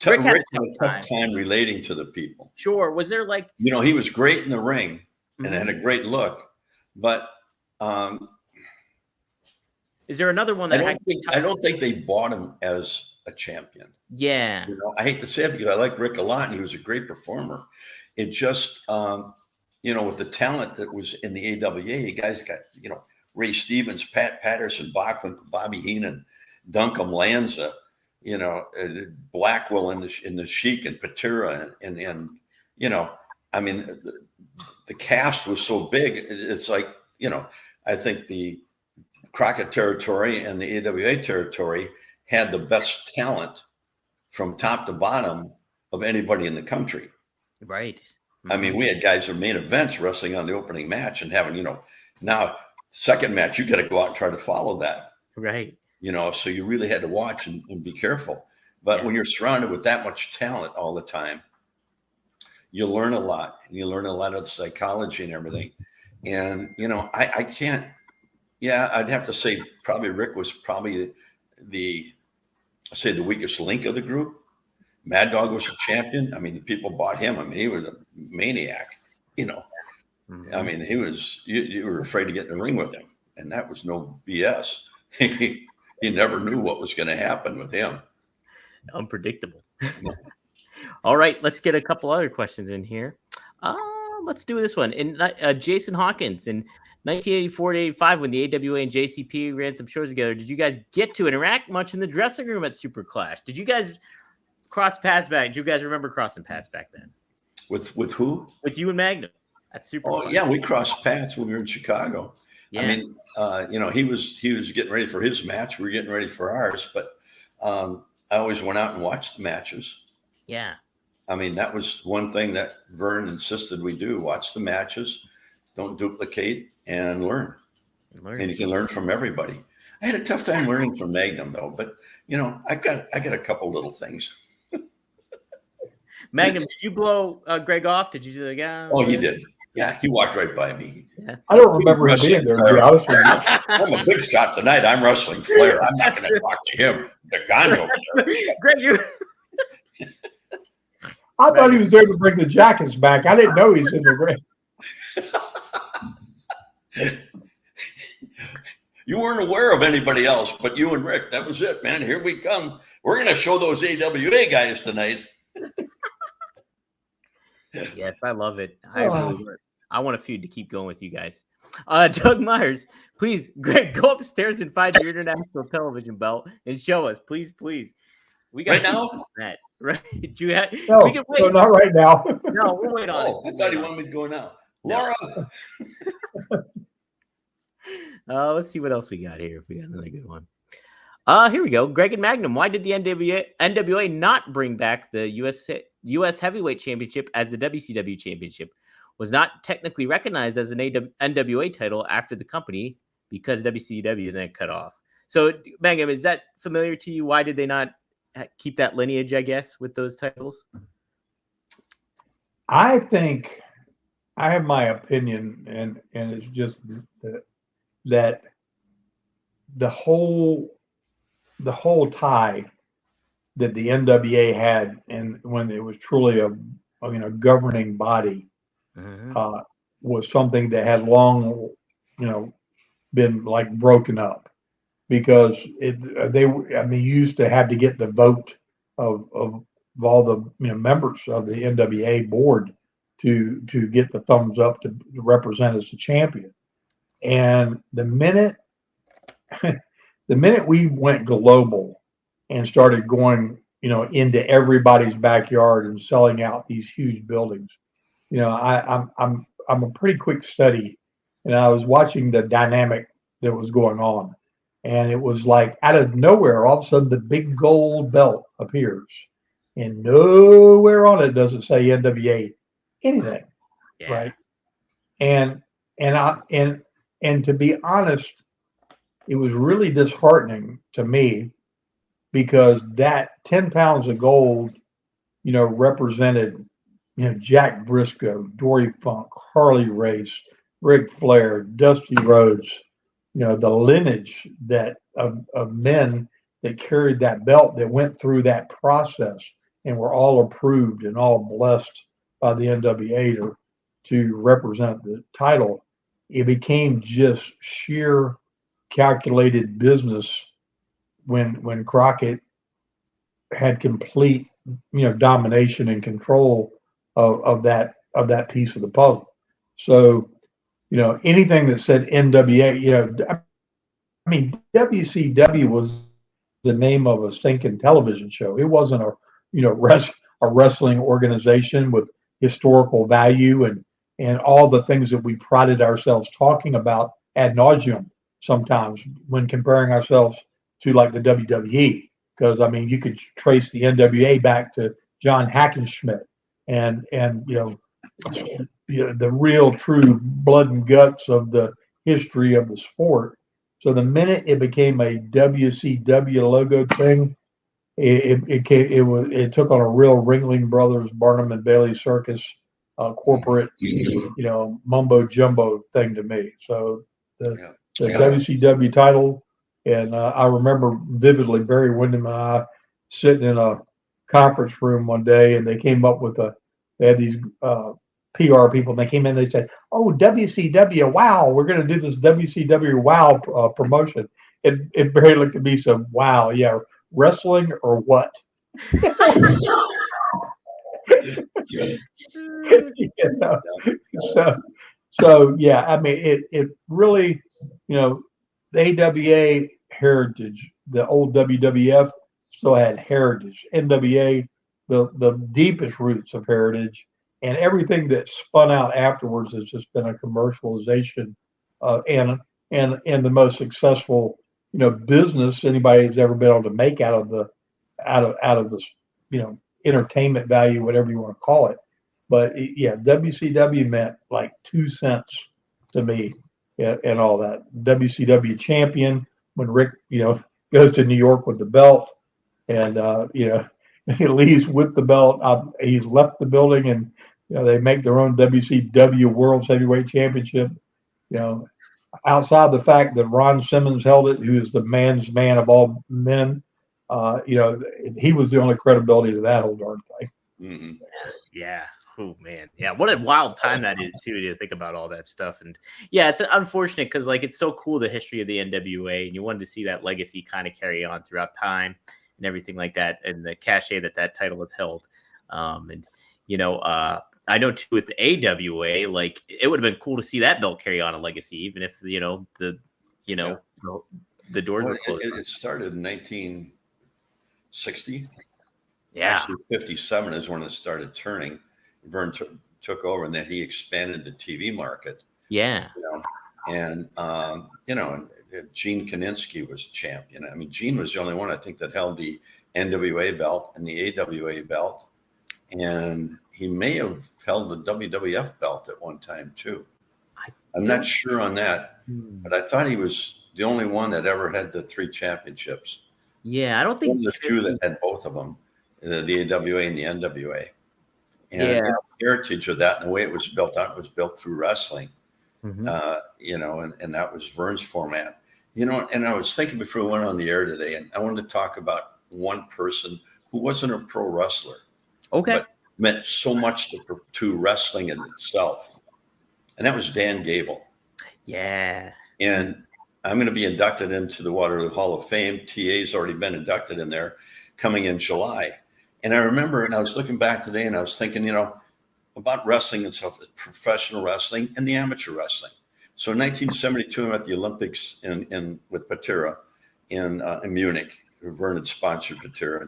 Rick had Rick a had a tough time relating to the people. Sure. Was there like, He was great in the ring and had Mhm. a great look, but Is there another one I that don't think they bought him as a champion. Yeah. I hate to say it because I like Rick a lot and he was a great performer. It just, with the talent that was in the AWA, you guys got, Ray Stevens, Pat Patterson, Bachman, Bobby Heenan, Duncombe Lanza, Blackwell in the Sheik and Patera and I mean, the cast was so big. It's like, I think the Crockett territory and the AWA territory had the best talent from top to bottom of anybody in the country. Right. I mean, we had guys that main events wrestling on the opening match and having, now second match, you got to go out and try to follow that. Right. So you really had to watch and be careful. But when you're surrounded with that much talent all the time, you learn a lot, and you learn a lot of the psychology and everything. And, I can't, I'd have to say probably Rick was probably the weakest link of the group. Mad Dog was a champion. I mean, people bought him. I mean, he was a maniac, I mean, he was, you were afraid to get in the ring with him, and that was no BS. He never knew what was going to happen with him. Unpredictable. All right, let's get a couple other questions in here. Let's do this one. In Jason Hawkins, in 1984 to 85, when the AWA and JCP ran some shows together, did you guys get to interact much in the dressing room at Super Clash? Did you guys cross paths back? Do you guys remember crossing paths back then? With who? With you and Magnum at Super Clash. Yeah, we crossed paths when we were in Chicago. Yeah. I mean, he was getting ready for his match. We were getting ready for ours, but I always went out and watched the matches. Yeah. I mean, that was one thing that Vern insisted we do: watch the matches, don't duplicate, and learn. And you can learn from everybody. I had a tough time learning from Magnum though, but I got a couple little things. Magnum, did you blow Greg off? Did you do the guy? Oh, he did. Yeah, he walked right by me. Yeah. I don't remember him being there, to be honest with you. I'm a big shot tonight. I'm wrestling Flair. I'm not going to talk to him. The Gagne over there. Greg, you. I thought he was there to bring the jackets back. I didn't know he's in the ring. You weren't aware of anybody else, but you and Rick. That was it, man. Here we come. We're going to show those AWA guys tonight. Yes, I love it. I want a feud to keep going with you guys. Doug Myers, please, Greg, go upstairs and find your international television belt and show us, please. We got right now. That right? Do you have? No, we can wait. no, not right now. No, we'll wait on it. I thought he wanted me to go now. Laura. Let's see what else we got here. If we got another good one. Here we go. Greg and Magnum. Why did the NWA not bring back the U.S. Heavyweight Championship as the WCW Championship? Was not technically recognized as an NWA title after the company because WCW then cut off. So, Magnum, is that familiar to you? Why did they not keep that lineage, I guess, with those titles? I think I have my opinion, and it's just that the whole tie that the NWA had, and when it was truly a governing body, was something that had long, been like broken up, because you used to have to get the vote of all the members of the NWA board to get the thumbs up to represent as the champion. And the minute we went global and started going, into everybody's backyard and selling out these huge buildings, I'm a pretty quick study, and I was watching the dynamic that was going on, and it was like out of nowhere, all of a sudden the big gold belt appears, and nowhere on it does it say NWA anything, right? And to be honest, it was really disheartening to me, because that 10 pounds of gold, represented, Jack Briscoe, Dory Funk, Harley Race, Ric Flair, Dusty Rhodes, the lineage that of men that carried that belt, that went through that process and were all approved and all blessed by the NWA to represent the title, it became just sheer calculated business when Crockett had complete, domination and control of that piece of the puzzle. So, anything that said NWA, I mean, WCW was the name of a stinking television show. It wasn't a wrestling organization with historical value and all the things that we prided ourselves talking about ad nauseum sometimes when comparing ourselves to like the WWE. Because I mean, you could trace the NWA back to John Hackenschmidt and the real true blood and guts of the history of the sport. So the minute it became a WCW logo thing, it took on a real Ringling Brothers, Barnum and Bailey Circus corporate, mumbo jumbo thing to me. So the WCW title, and I remember vividly Barry Windham and I sitting in a conference room one day, and they came up with they had these PR people, and they came in, they said, "Oh, WCW, wow, we're going to do this WCW wow promotion." And Barry looked at me and said, "Wow, yeah, wrestling or what?" So yeah, I mean, it really, the AWA heritage, the old WWF still had heritage. NWA, the deepest roots of heritage, and everything that spun out afterwards has just been a commercialization, and the most successful, business anybody has ever been able to make out of this, entertainment value, whatever you want to call it. But yeah, WCW meant like 2 cents to me, and all that. WCW champion when Rick, goes to New York with the belt, and he leaves with the belt. He's left the building, and they make their own WCW World's Heavyweight Championship. Outside the fact that Ron Simmons held it, who is the man's man of all men, he was the only credibility to that whole darn thing. Mm-hmm. Yeah. Oh man, yeah. What a wild time that is too, to think about all that stuff. And yeah, it's unfortunate because like it's so cool, the history of the NWA, and you wanted to see that legacy kind of carry on throughout time and everything like that, and the cachet that title has held. I know too with the AWA, like it would have been cool to see that belt carry on a legacy, even if the doors were closed. It started in 1960. Yeah, actually 57 is when it started turning. Vern took over, and then he expanded the TV market. Yeah, and Gene Kaninsky was champion. I mean, Gene was the only one I think that held the NWA belt and the AWA belt, and he may have held the WWF belt at one time too. I'm not sure on that, but I thought he was the only one that ever had the 3 championships. Yeah, I don't think the few that had both of them, the AWA and the NWA. And the heritage of that and the way it was built out was built through wrestling, and that was Vern's format. And I was thinking before we went on the air today, and I wanted to talk about one person who wasn't a pro wrestler. Okay. But meant so much to wrestling in itself. And that was Dan Gable. Yeah. And I'm going to be inducted into the Waterloo Hall of Fame. TA's already been inducted in there coming in July. And I remember, and I was looking back today and I was thinking, about wrestling and stuff, professional wrestling and the amateur wrestling. So in 1972, I'm at the Olympics with Patera in Munich. Vern had sponsored Patera,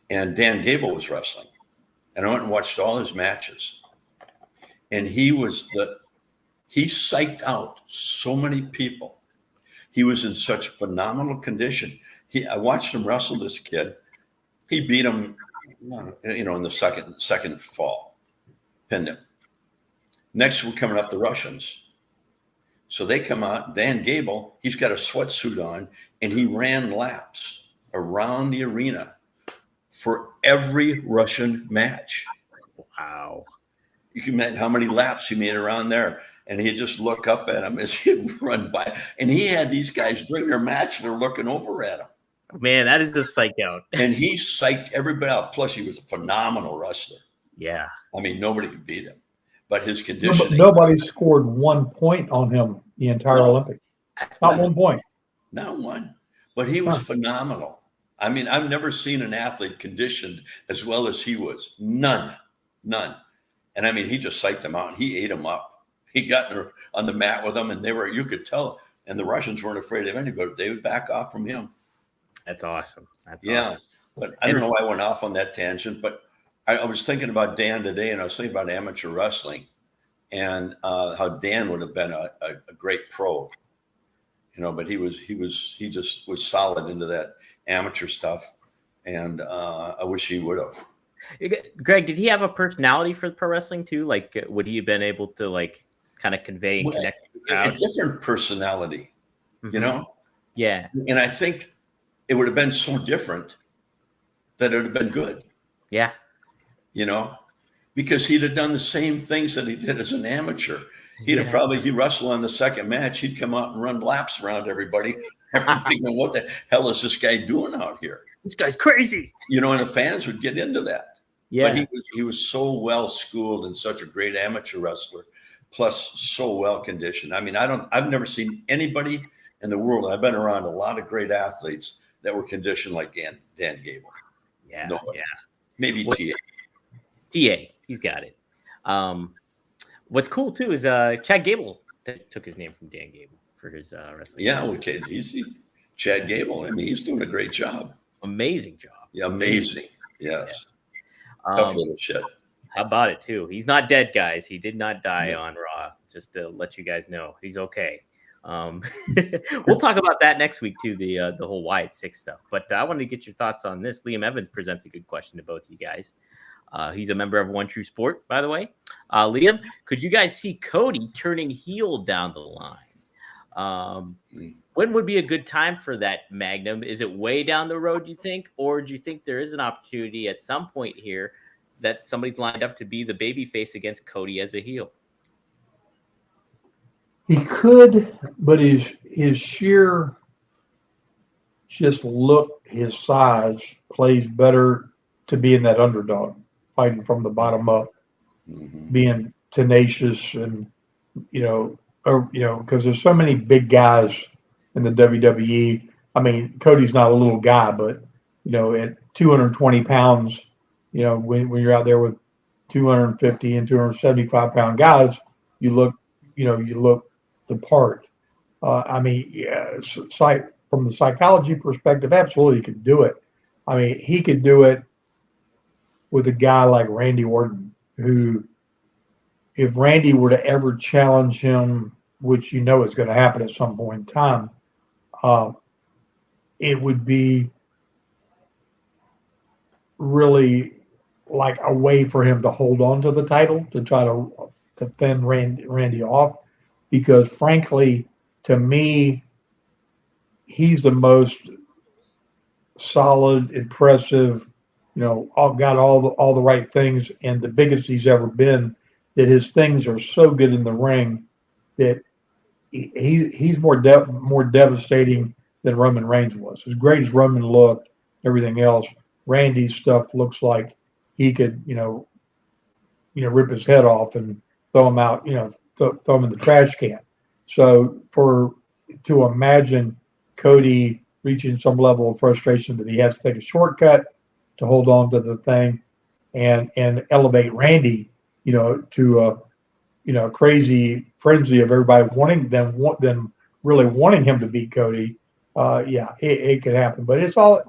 and Dan Gable was wrestling. And I went and watched all his matches. And he psyched out so many people. He was in such phenomenal condition. I watched him wrestle this kid. He beat him, in the second fall, pinned him. Next, we're coming up the Russians. So they come out, Dan Gable, he's got a sweatsuit on, and he ran laps around the arena for every Russian match. Wow. You can imagine how many laps he made around there. And he'd just look up at him as he'd run by. And he had these guys during their match, they're looking over at him. Man, that is a psych out. And he psyched everybody out. Plus, he was a phenomenal wrestler. Yeah. I mean, nobody could beat him. But his conditioning. Nobody scored 1 point on him the entire Olympics. Not 1 point. Not one. But he was phenomenal. I mean, I've never seen an athlete conditioned as well as he was. None. And I mean, he just psyched them out. He ate them up. He got on the mat with them, and you could tell. And the Russians weren't afraid of anybody. They would back off from him. That's awesome. Awesome. But I don't know why I went off on that tangent, but I was thinking about Dan today, and I was thinking about amateur wrestling and how Dan would have been a great pro, but he just was solid into that amateur stuff. And I wish he would have. Greg, did he have a personality for pro wrestling too? Like, would he have been able to like kind of convey and connect to the crowd? A different personality, Yeah. And I think it would have been so different that it would have been good. Yeah. Because he'd have done the same things that he did as an amateur. He'd wrestle on the second match. He'd come out and run laps around everybody. Thinking, what the hell is this guy doing out here? This guy's crazy. And the fans would get into that. Yeah. But he was so well schooled and such a great amateur wrestler, plus so well conditioned. I mean, I've never seen anybody in the world. I've been around a lot of great athletes that were conditioned like Dan Gable. Yeah. Nobody. Maybe TA. He's got it. What's cool too is Chad Gable took his name from Dan Gable for his wrestling. Yeah, okay. He's Chad Gable. I mean, he's doing a great job. Amazing job. Yeah, amazing. Yes. Yeah. Tough little shit. How about it too? He's not dead, guys. He did not die on Raw. Just to let you guys know, he's okay. We'll talk about that next week too, the whole Wyatt Six stuff. But I wanted to get your thoughts on this. Liam Evans presents a good question to both of you guys. He's a member of One True Sport, by the way. Liam, could you guys see Cody turning heel down the line? When would be a good time for that, Magnum? Is it way down the road, you think? Or do you think there is an opportunity at some point here that somebody's lined up to be the babyface against Cody as a heel? He could, but his sheer just look, his size plays better to be in that underdog, fighting from the bottom up, being tenacious and, because there's so many big guys in the WWE. I mean, Cody's not a little guy, but, at 220 pounds, when you're out there with 250 and 275 pound guys, you look the part. From the psychology perspective, absolutely he could do it. I mean, he could do it with a guy like Randy Orton, who, if Randy were to ever challenge him, which is going to happen at some point in time, it would be really like a way for him to hold on to the title, to try to fend Randy off. Because frankly, to me, he's the most solid, impressive, got all the right things, and the biggest he's ever been. That his things are so good in the ring that he's more devastating than Roman Reigns was. As great as Roman looked, everything else, Randy's stuff looks like he could, rip his head off and throw him out, throw him in the trash can. So to imagine Cody reaching some level of frustration that he has to take a shortcut to hold on to the thing and elevate Randy, to a crazy frenzy of everybody wanting really wanting him to beat Cody. It could happen, but it's all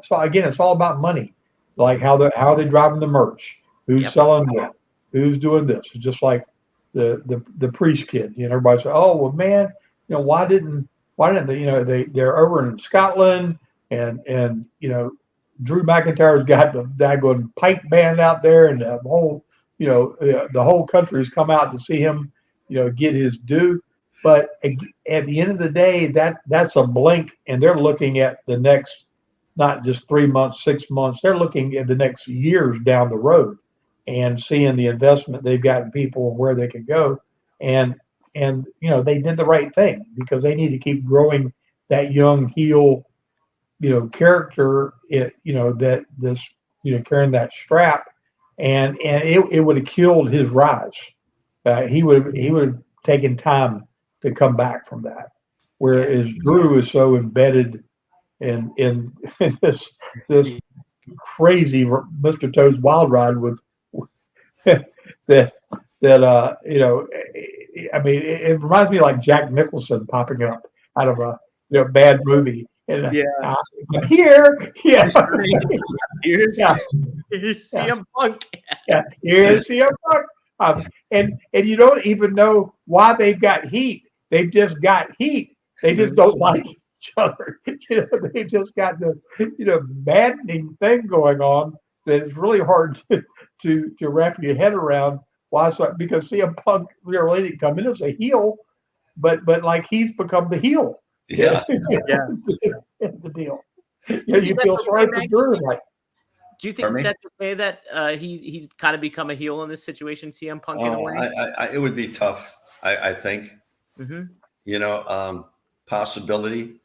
about money. Like how they're driving the merch, who's selling what, who's doing this. It's just like the Priest kid. Everybody said, "Oh well, man, why didn't they? They're over in Scotland, and Drew McIntyre's got the daggone pipe band out there, and the whole the whole country's come out to see him, get his due." But at the end of the day, that's a blink, and they're looking at the next, not just 3 months, 6 months. They're looking at the next years down the road, and seeing the investment they've got in people and where they could go, and they did the right thing because they need to keep growing that young heel, character, that this, carrying that strap, and it would have killed his rise. He would have taken time to come back from that. Whereas Drew is so embedded in this crazy Mr. Toad's Wild Ride with that I mean, it reminds me of like Jack Nicholson popping up out of a bad movie. And here, Here's yeah, CM Punk. here's CM Punk. And you don't even know why they've got heat. They've just got heat. They just don't like each other. They've just got the maddening thing going on that is really hard to wrap your head around. Why? So because CM Punk really didn't come in as a heel, but like he's become the heel. Yeah. The deal. You feel sorry for Drew. Like, do you think that's okay that he's kind of become a heel in this situation, CM Punk? In a way? It would be tough. I think. Mm-hmm. Possibility.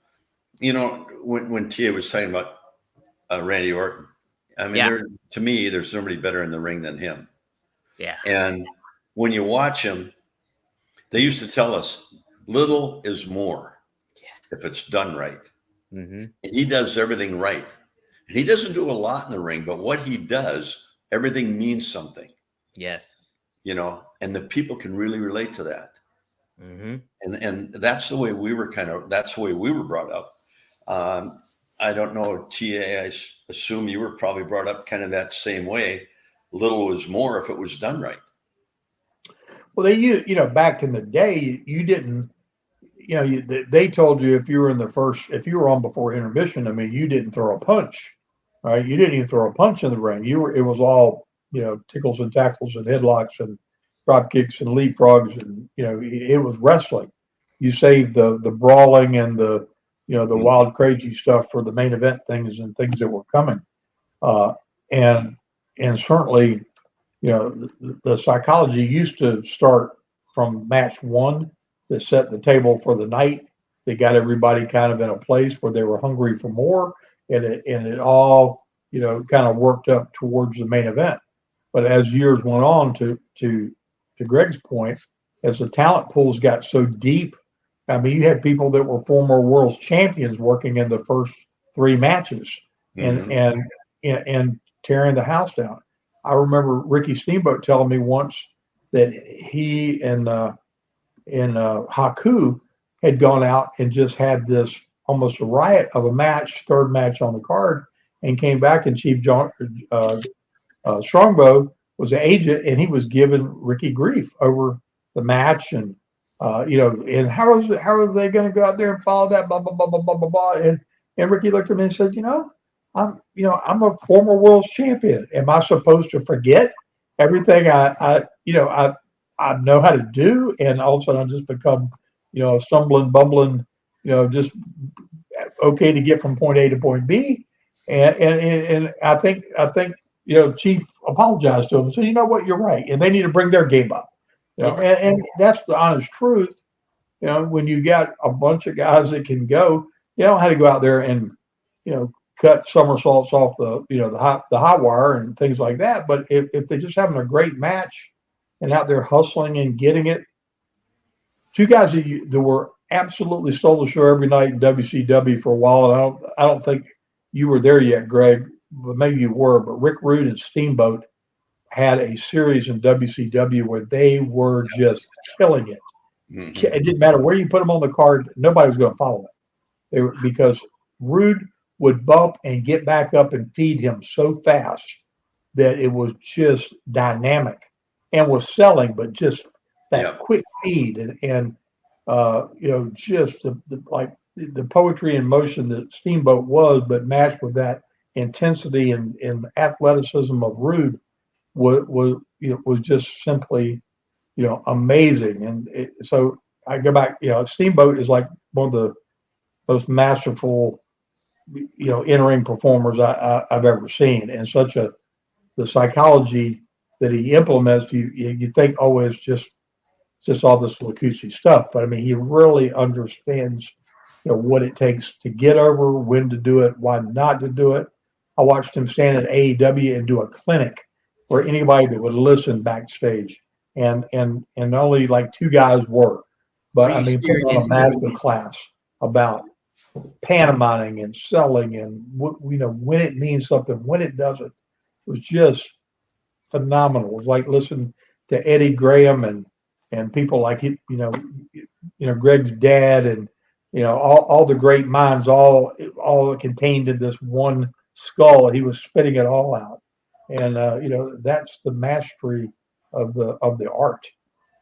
When Tia was talking about Randy Orton, I mean, to me, there's nobody better in the ring than him. Yeah. And when you watch him, they used to tell us little is more if it's done right. Mm-hmm. And he does everything right. And he doesn't do a lot in the ring, but what he does, everything means something. Yes. And the people can really relate to that. Mm-hmm. And that's the way we were brought up. I don't know, TA, I assume you were probably brought up kind of that same way. Little was more if it was done right. Well, back in the day, you didn't, they told you if you were on before intermission, I mean, you didn't throw a punch, right? You didn't even throw a punch in the ring. It was all, tickles and tackles and headlocks and drop kicks and leapfrogs. And, it was wrestling. You saved the brawling and the wild, crazy stuff for the main event things and things that were coming. And certainly, the psychology used to start from match one that set the table for the night. They got everybody kind of in a place where they were hungry for more, and it all kind of worked up towards the main event. But as years went on, to Greg's point, as the talent pools got so deep, I mean, you had people that were former world champions working in the first three matches, and tearing the house down. I remember Ricky Steamboat telling me once that he and Haku had gone out and just had this almost a riot of a match, third match on the card, and came back, and Chief John Strongbow was an agent, and he was giving Ricky grief over the match, and and how are they going to go out there and follow that, blah blah blah blah blah blah blah. And Ricky looked at me and said, I'm a former world champion. Am I supposed to forget everything I know how to do, and all of a sudden I just become stumbling, bumbling, just okay to get from point A to point B? And I think Chief apologized to him and said, you know what, you're right, and they need to bring their game up. And that's the honest truth. When you got a bunch of guys that can go, you don't have to go out there and cut somersaults off the hot wire and things like that. But if they're just having a great match and out there hustling and getting it, two guys that were absolutely stole the show every night in WCW for a while. And I don't think you were there yet, Greg, but maybe you were. But Rick Rude and Steamboat had a series in WCW where they were just killing it. Mm-hmm. It didn't matter where you put them on the card; nobody was going to follow it. Because Rude would bump and get back up and feed him so fast that it was just dynamic and was selling, but just that quick feed and just the poetry in motion that Steamboat was, but matched with that intensity and athleticism of Rude was just simply amazing. And so I go back, Steamboat is like one of the most masterful in-ring performers I've ever seen, and the psychology that he implements, you think, oh, it's just all this Lacucci stuff, but I mean, he really understands what it takes to get over, when to do it, why not to do it. I watched him stand at AEW and do a clinic for anybody that would listen backstage, and only like 2 guys were, but I mean, putting on a master class about pantomiming and selling and when it means something, when it doesn't. It was just phenomenal. It was like listening to Eddie Graham and people like Greg's dad, and all the great minds, all contained in this one skull. He was spitting it all out, and that's the mastery of the art,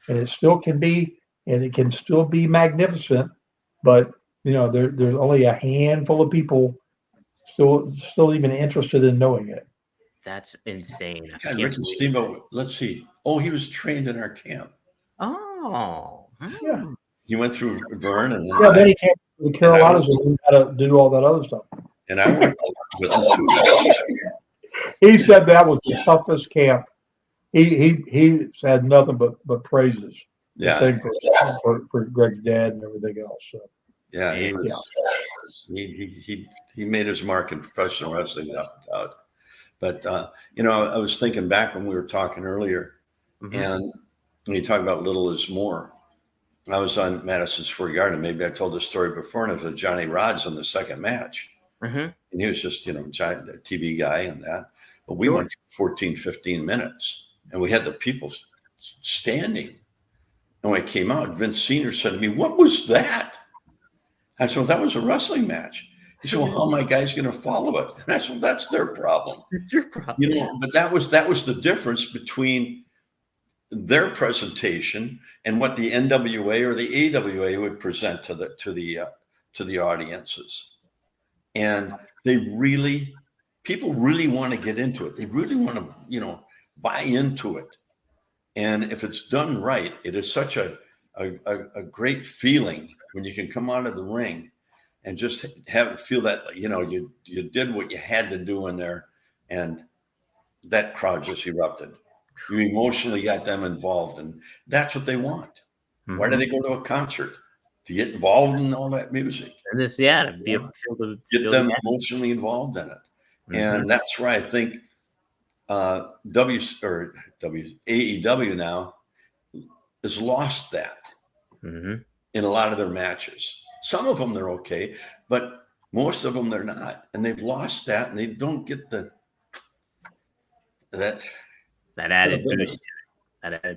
and it still can be, and it can still be magnificent, but there's only a handful of people still even interested in knowing it. That's insane. God, Ricky Steamboat, let's see. Oh, he was trained in our camp. Oh, yeah. He went through Vern, and then he came to the Carolinas and learned how to do all that other stuff. And I went with him too. He said that was the toughest camp. He said nothing but praises. Yeah. Same for Greg's dad and everything else. So. Yeah, he made his mark in professional wrestling without doubt. But I was thinking back when we were talking earlier, and when you talk about little is more. I was on Madison Square Garden. Maybe I told this story before, and it was Johnny Rods on the second match. And he was just, giant TV guy and that. But we went 14, 15 minutes, and we had the people standing. And when I came out, Vince Senior said to me, "What was that?" I said, "Well, that was a wrestling match." He said, "Well, how are my guys going to follow it?" And I said, "Well, that's their problem." It's your problem. But that was the difference between their presentation and what the NWA or the AWA would present to the audiences. And people really want to get into it. They really want to, buy into it. And if it's done right, it is such a great feeling when you can come out of the ring and just feel that, you did what you had to do in there, and that crowd just erupted. You emotionally got them involved, and that's what they want. Why do they go to a concert? To get involved in all that music. And this, to be able to get them emotionally involved in it. And that's why I think AEW now has lost that in a lot of their matches. Some of them they're okay, but most of them they're not, and they've lost that, and they don't get that added boost.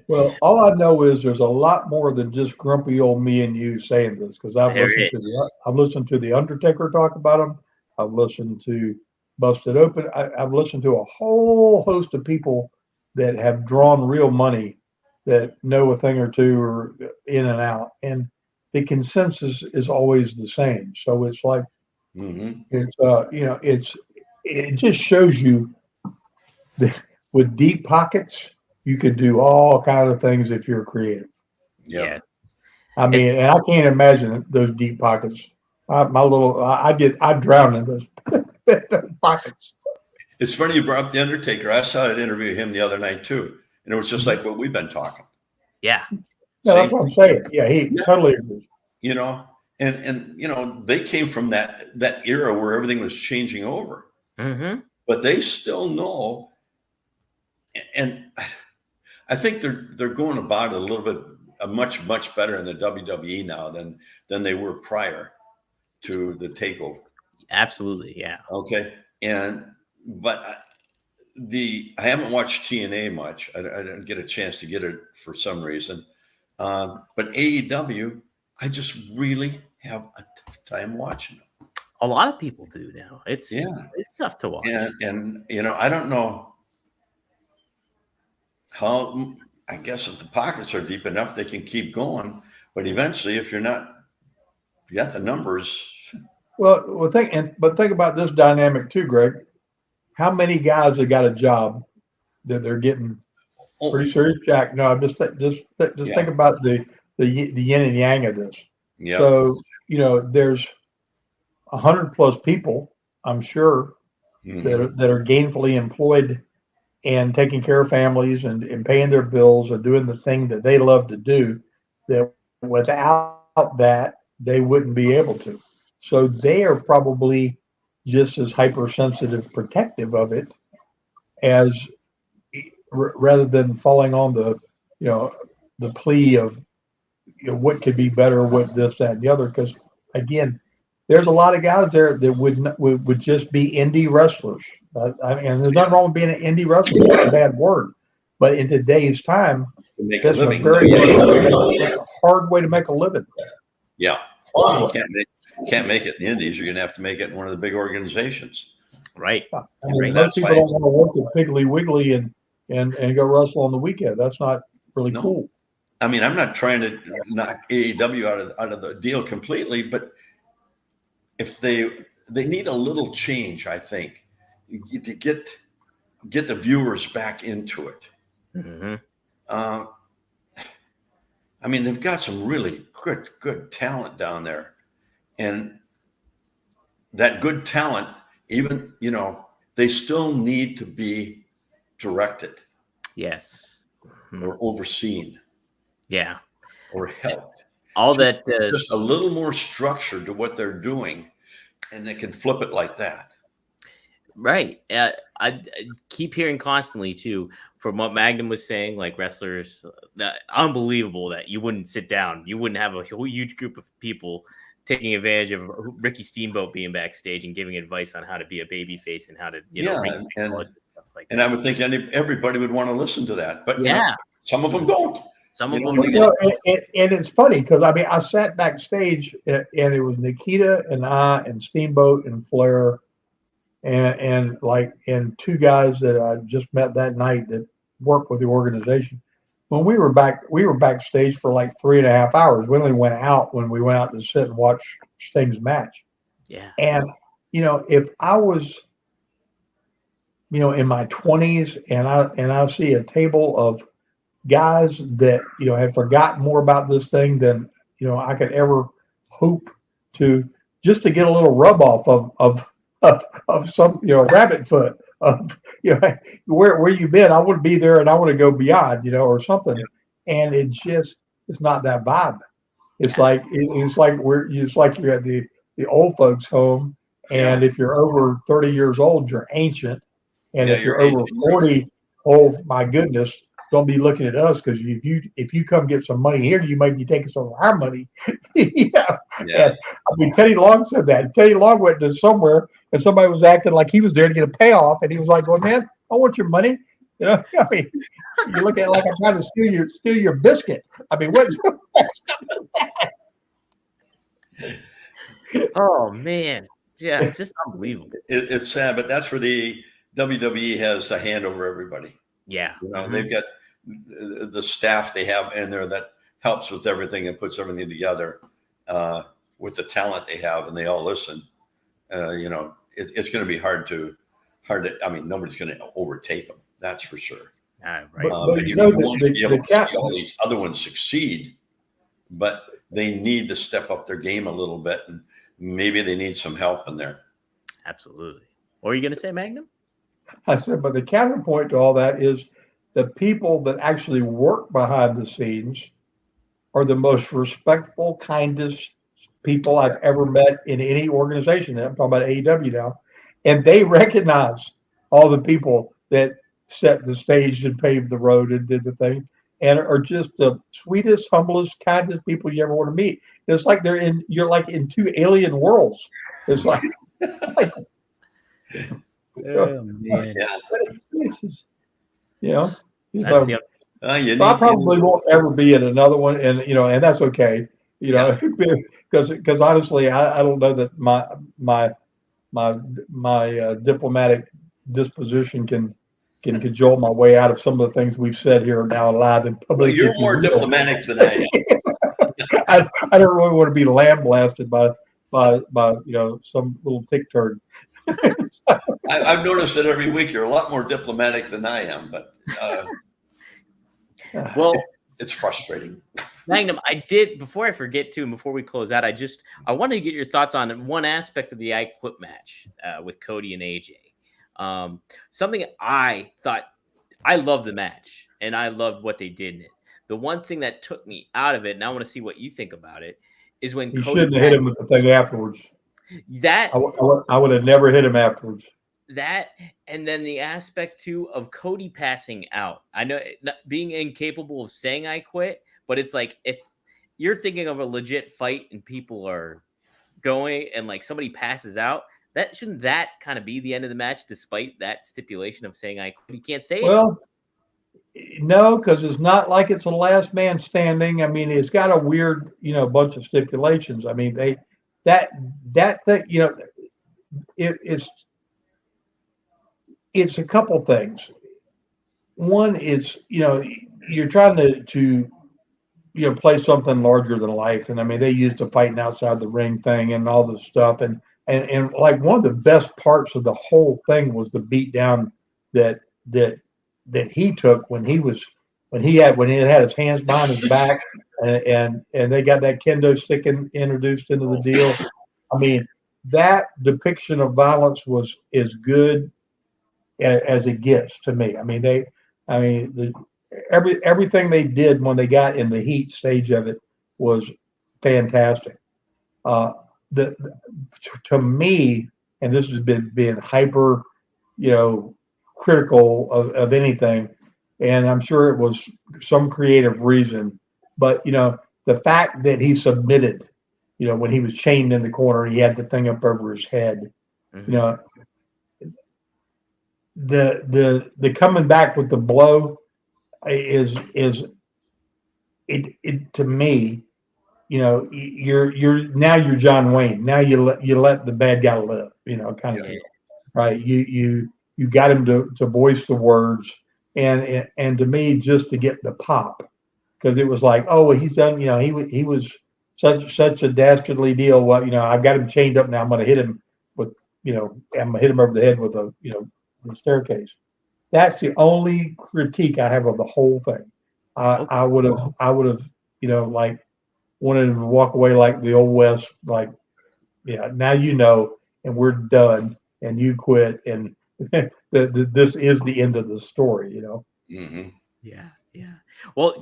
Well, all I know is there's a lot more than just grumpy old me and you saying this, because I've listened to the Undertaker talk about them. I've listened to Busted Open. I've listened to a whole host of people that have drawn real money that know a thing or two or in and out, and the consensus is always the same. So it's like it just shows you that with deep pockets, you could do all kinds of things if you're creative. Yeah. I mean, and I can't imagine those deep pockets. I'd drown in those pockets. It's funny you brought up the Undertaker. I saw an interview of him the other night too, and it was just like what we've been talking. Yeah. No, that's what I'm saying. Yeah, he totally agrees. And they came from that era where everything was changing over, but they still know. And I think they're going about it a little bit much better in the WWE now than they were prior to the takeover. Absolutely, yeah. Okay, but I haven't watched TNA much. I didn't get a chance to get it for some reason. But AEW, I just really have a tough time watching them. A lot of people do now. It's tough to watch. And I don't know how. I guess if the pockets are deep enough, they can keep going. But eventually, if you got the numbers. Well, think about this dynamic too, Greg. How many guys have got a job that they're getting pretty serious jack? No, just think about the yin and yang of this. Yeah. So there's 100+ people, I'm sure, that are gainfully employed and taking care of families and paying their bills and doing the thing that they love to do, that without that they wouldn't be able to. So they are probably just as hypersensitive, protective of it as rather than falling on you know, the plea of, what could be better, what this, that, and the other. Because again, there's a lot of guys there that would just be indie wrestlers. And there's nothing wrong with being an indie wrestler. It's not a bad word. But in today's time, To make a that's living. a hard way to make a living. Yeah. You can't make it in the Indies. You're going to have to make it in one of the big organizations. Right. I mean, That's most people don't want to work at Piggly Wiggly and go wrestle on the weekend. That's not really cool. I mean, I'm not trying to knock AEW out of the deal completely, but if they need a little change, I think, to get the viewers back into it. Mm-hmm. I mean, they've got some really good talent down there, and that good talent, even, they still need to be directed. Yes. Mm-hmm. Or overseen. Yeah. Or helped. All just, that. Just a little more structure to what they're doing, and they can flip it like that. Right. I keep hearing constantly too, from what Magnum was saying, like wrestlers, that unbelievable that you wouldn't sit down. You wouldn't have a huge group of people taking advantage of Ricky Steamboat being backstage and giving advice on how to be a baby face and how to, and like and I would think everybody would want to listen to that, but some of them don't. Some of them do. And it's funny because I sat backstage and it was Nikita and I and Steamboat and Flair and two guys that I just met that night that work with the organization. When we were backstage for like 3.5 hours. We only went out when we went out to sit and watch Sting's match. Yeah. And if I was in my 20s and I see a table of guys that have forgotten more about this thing than I could ever hope to, just to get a little rub off of some rabbit foot of where you been. I want to be there and I want to go beyond or something. And it's not that vibe. It's like you're at the old folks home, and if you're over 30 years old, you're ancient, and if you're over 40, oh my goodness, don't be looking at us, because if you come get some money here, you might be taking some of our money. And, I mean, Teddy Long said that. Teddy Long went to somewhere and somebody was acting like he was there to get a payoff, and he was like, "Well, man, I want your money." I mean, you look at it like I'm trying to steal your biscuit. I mean, what's Oh man, yeah, it's just unbelievable. It's sad, but that's where the WWE has a hand over everybody. Yeah, they've got the staff they have in there that helps with everything and puts everything together with the talent they have, and they all listen. It's going to be hard to. I mean, nobody's going to overtake them. That's for sure. Right. But you want to be able to see all these other ones succeed, but they need to step up their game a little bit, and maybe they need some help in there. Absolutely. What are you going to say, Magnum? I said, but the counterpoint to all that is the people that actually work behind the scenes are the most respectful, kindest people I've ever met in any organization. I'm talking about AEW now. And they recognize all the people that set the stage and paved the road and did the thing, and are just the sweetest, humblest, kindest people you ever want to meet. It's like you're like in two alien worlds. It's like oh man. I probably won't ever be in another one, and and that's okay. Because honestly, I don't know that my diplomatic disposition can cajole my way out of some of the things we've said here now live in public. Well, you're more diplomatic than I am. I don't really want to be lambasted by some little tick turd. I've noticed that every week you're a lot more diplomatic than I am, but well, it's frustrating. Magnum, before I forget to, and before we close out, I wanted to get your thoughts on one aspect of the I Quit match with Cody and AJ. Something I thought, I loved the match and I loved what they did in it. The one thing that took me out of it, and I want to see what you think about it, is when you Cody shouldn't have hit him with the thing afterwards. That I would have never hit him afterwards. that and then the aspect too of Cody passing out. I know being incapable of saying I quit, but it's like if you're thinking of a legit fight and people are going and like somebody passes out, shouldn't that kind of be the end of the match despite that stipulation of saying I quit? You can't say it. Well, no, because it's not like it's a last man standing. I mean, it's got a weird, bunch of stipulations. I mean, that thing, it's a couple things. One is, you're trying to play something larger than life, and I mean, they used to fighting outside the ring thing and all this stuff, and like one of the best parts of the whole thing was the beat down that he took when he had his hands behind his back, and they got that kendo stick introduced into the deal. I mean, that depiction of violence was as good as it gets to me. I mean, everything they did when they got in the heat stage of it was fantastic. To me, and this has been being hyper, critical of anything, and I'm sure it was some creative reason, but the fact that he submitted, when he was chained in the corner, he had the thing up over his head, Mhm. The coming back with the blow is it to me, you're John Wayne. Now you let the bad guy live, kind of deal, right? You got him to voice the words, and to me, just to get the pop, because it was like, oh, well, he's done. He was such a dastardly deal. Well, I've got him chained up now. I'm going to hit him with, I'm going to hit him over the head with the staircase. That's the only critique I have of the whole thing. I would have, like wanted him to walk away like the old West, like, yeah, now and we're done, and you quit, and this is the end of the story, Mm-hmm. Yeah. Well,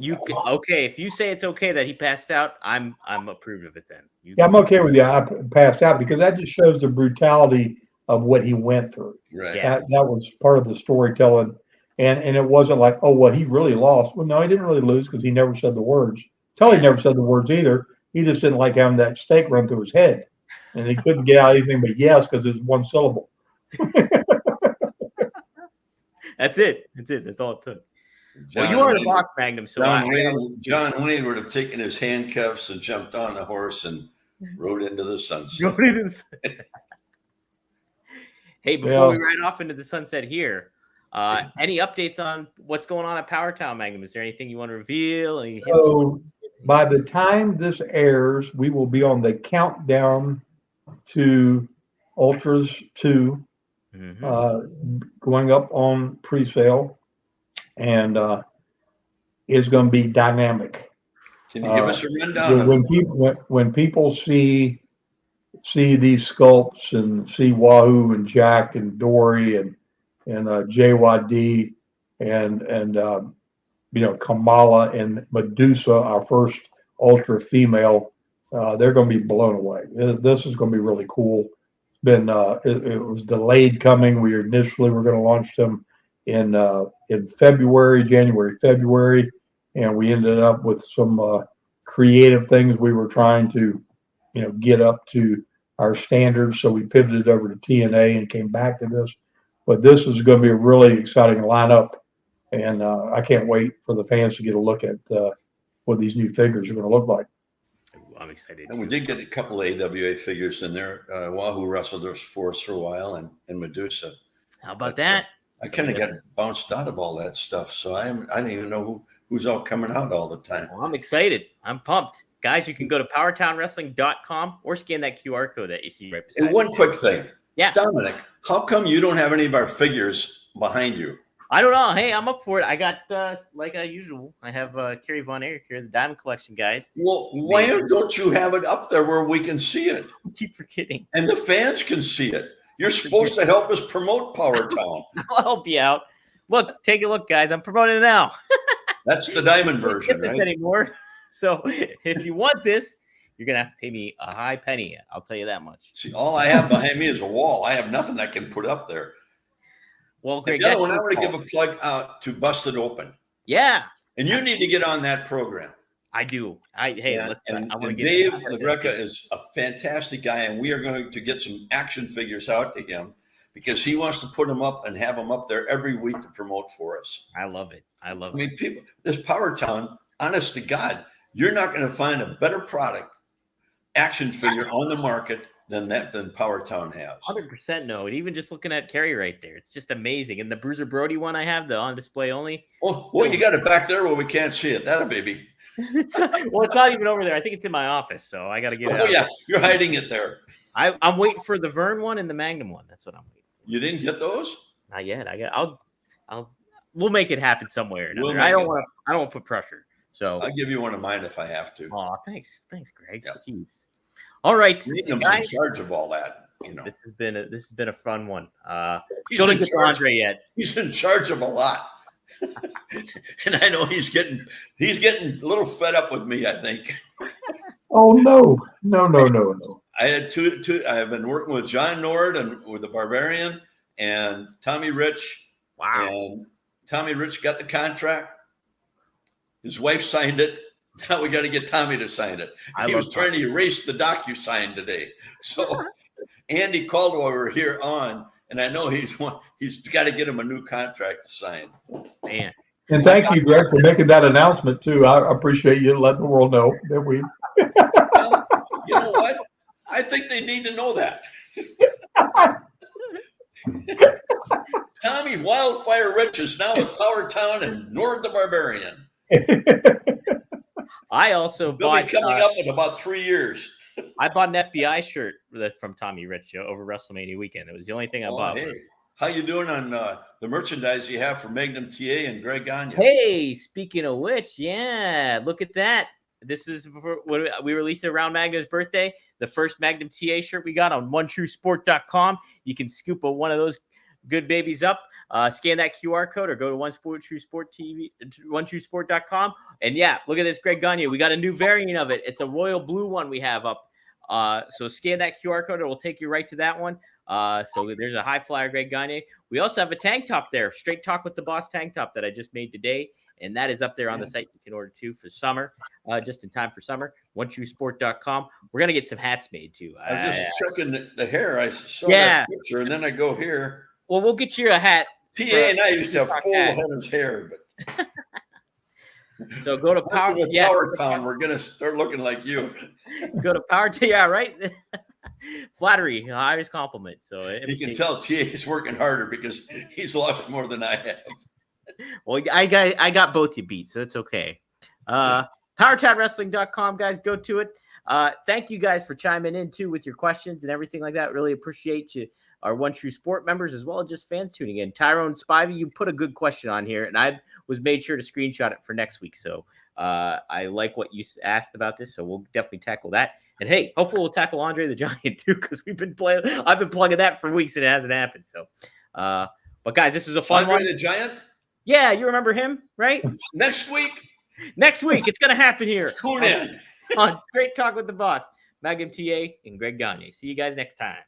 okay. If you say it's okay that he passed out, I'm approved of it. Then Yeah, I'm okay with you. I passed out because that just shows the brutality of what he went through. Right. Yeah. That was part of the storytelling, and it wasn't like, oh, well, he really lost. Well, no, he didn't really lose because he never said the words. Tully never said the words either. He just didn't like having that stake run through his head, and he couldn't get out anything but yes because it was one syllable. That's it. That's all it took. Well, you are the boss, Magnum. So John Wayne would have taken his handcuffs and jumped on the horse and rode into the sunset. Hey, before we ride off into the sunset here, any updates on what's going on at PowerTown, Magnum? Is there anything you want to reveal? So by the time this airs, we will be on the countdown to Ultras 2, going up on pre-sale, and is going to be dynamic. Can you give us a rundown? When people see these sculpts and see Wahoo and Jack and Dory and JYD and Kamala and Medusa, our first ultra female, they're going to be blown away. This is going to be really cool. It was delayed coming. We initially were going to launch them in January, February, and we ended up with some creative things we were trying to get up to our standards. So we pivoted over to TNA and came back to this. But this is going to be a really exciting lineup, and I can't wait for the fans to get a look at what these new figures are going to look like. I'm excited. And we did get a couple of AWA figures in there. Wahoo wrestled for us for a while, and Medusa. How about that? I kind of got bounced out of all that stuff, so I don't even know who's all coming out all the time. Well, I'm excited. I'm pumped. Guys, you can go to PowerTownWrestling.com or scan that QR code that you see right beside. And one quick thing. Yeah. Dominic, how come you don't have any of our figures behind you? I don't know. Hey, I'm up for it. I got, like usual, I have Kerry Von Erich here, the Diamond Collection guys. Well, why don't you have it up there where we can see it? I keep forgetting. And the fans can see it. You're supposed to help us promote PowerTown. I'll help you out. Look, take a look, guys. I'm promoting it now. That's the diamond version, right? Anymore. So if you want this, you're gonna have to pay me a high penny. I'll tell you that much. See, all I have behind me is a wall. I have nothing I can put up there. Well, And Greg, the other that's one, I your want to give fault. a plug out to Busted Open. Yeah, And you need to get on that program. I do. I want to and get Dave LaGreca is a fantastic guy, and we are going to get some action figures out to him because he wants to put them up and have them up there every week to promote for us. I love it. I mean, people, this PowerTown, honest to God, you're not going to find a better product action figure on the market than PowerTown has. 100% no. And even just looking at Kerry right there, it's just amazing. And the Bruiser Brody one I have, the on display only. Well, you got it back there where we can't see it. That'll baby. It's not even over there. I think it's in my office, so I got to get it out. Oh yeah, you're hiding it there. I'm waiting for the Vern one and the Magnum one. That's what I'm waiting for. You didn't get those? Not yet. We'll make it happen somewhere. I don't want to put pressure. So I'll give you one of mine if I have to. Oh, thanks, Greg. Yeah. Jeez. All right, Magnum's in charge of all that. You know, this has been a fun one. Still didn't get to Andre yet. He's in charge of a lot. And I know he's getting a little fed up with me, I think. Oh no. I had two I've been working with John Nord and with the Barbarian and Tommy Rich. Wow. And Tommy Rich got the contract. His wife signed it. Now we got to get Tommy to sign it. He was trying to erase the DocuSign today. So Andy called while we were here on, and I know he's got to get him a new contract to sign. Man. And thank you, Greg, for making that announcement too. I appreciate you letting the world know that we. Well, you know what? I think they need to know that. Tommy Wildfire Rich is now with PowerTown and Nord the Barbarian. I also bought coming up in about 3 years. I bought an FBI shirt from Tommy Rich over WrestleMania weekend. It was the only thing I bought. Hey. How you doing on the merchandise you have for Magnum TA and Greg Gagne? Hey, speaking of which, yeah, look at that. This is when we released it around Magnum's birthday. The first Magnum TA shirt we got on OneTrueSport.com. You can scoop one of those good babies up, scan that QR code or go to OneTrueSport.com. And yeah, look at this Greg Gagne. We got a new variant of it. It's a royal blue one we have up. So scan that QR code. It will take you right to that one. So there's a high flyer Greg Gagne. We also have a tank top there, Straight Talk with the Boss tank top that I just made today. And that is up there on the site. You can order too for summer, just in time for summer. OneTrueSport.com. We're going to get some hats made too. I was just checking the hair. I saw that picture and then I go here. Well, we'll get you a hat. TA and I used to have full head of hair, but so go to PowerTown. We're gonna start looking like you. Go to PowerTown, yeah, right. Flattery, highest compliment. So you can tell TA is working harder because he's lost more than I have. Well, I got both you beat, so it's okay. PowerTownWrestling.com, guys, go to it. Thank you guys for chiming in too with your questions and everything like that. Really appreciate you, our One True Sport members, as well as just fans tuning in. Tyrone Spivey, you put a good question on here, and I was made sure to screenshot it for next week. So I like what you asked about this, so we'll definitely tackle that. And hey, hopefully we'll tackle Andre the Giant too, because I've been plugging that for weeks and it hasn't happened. So, but guys, this was a fun one. Andre the Giant? Yeah, you remember him, right? Next week, it's gonna happen here. Tune in On Straight Talk with the Boss, Magnum TA and Greg Gagne. See you guys next time.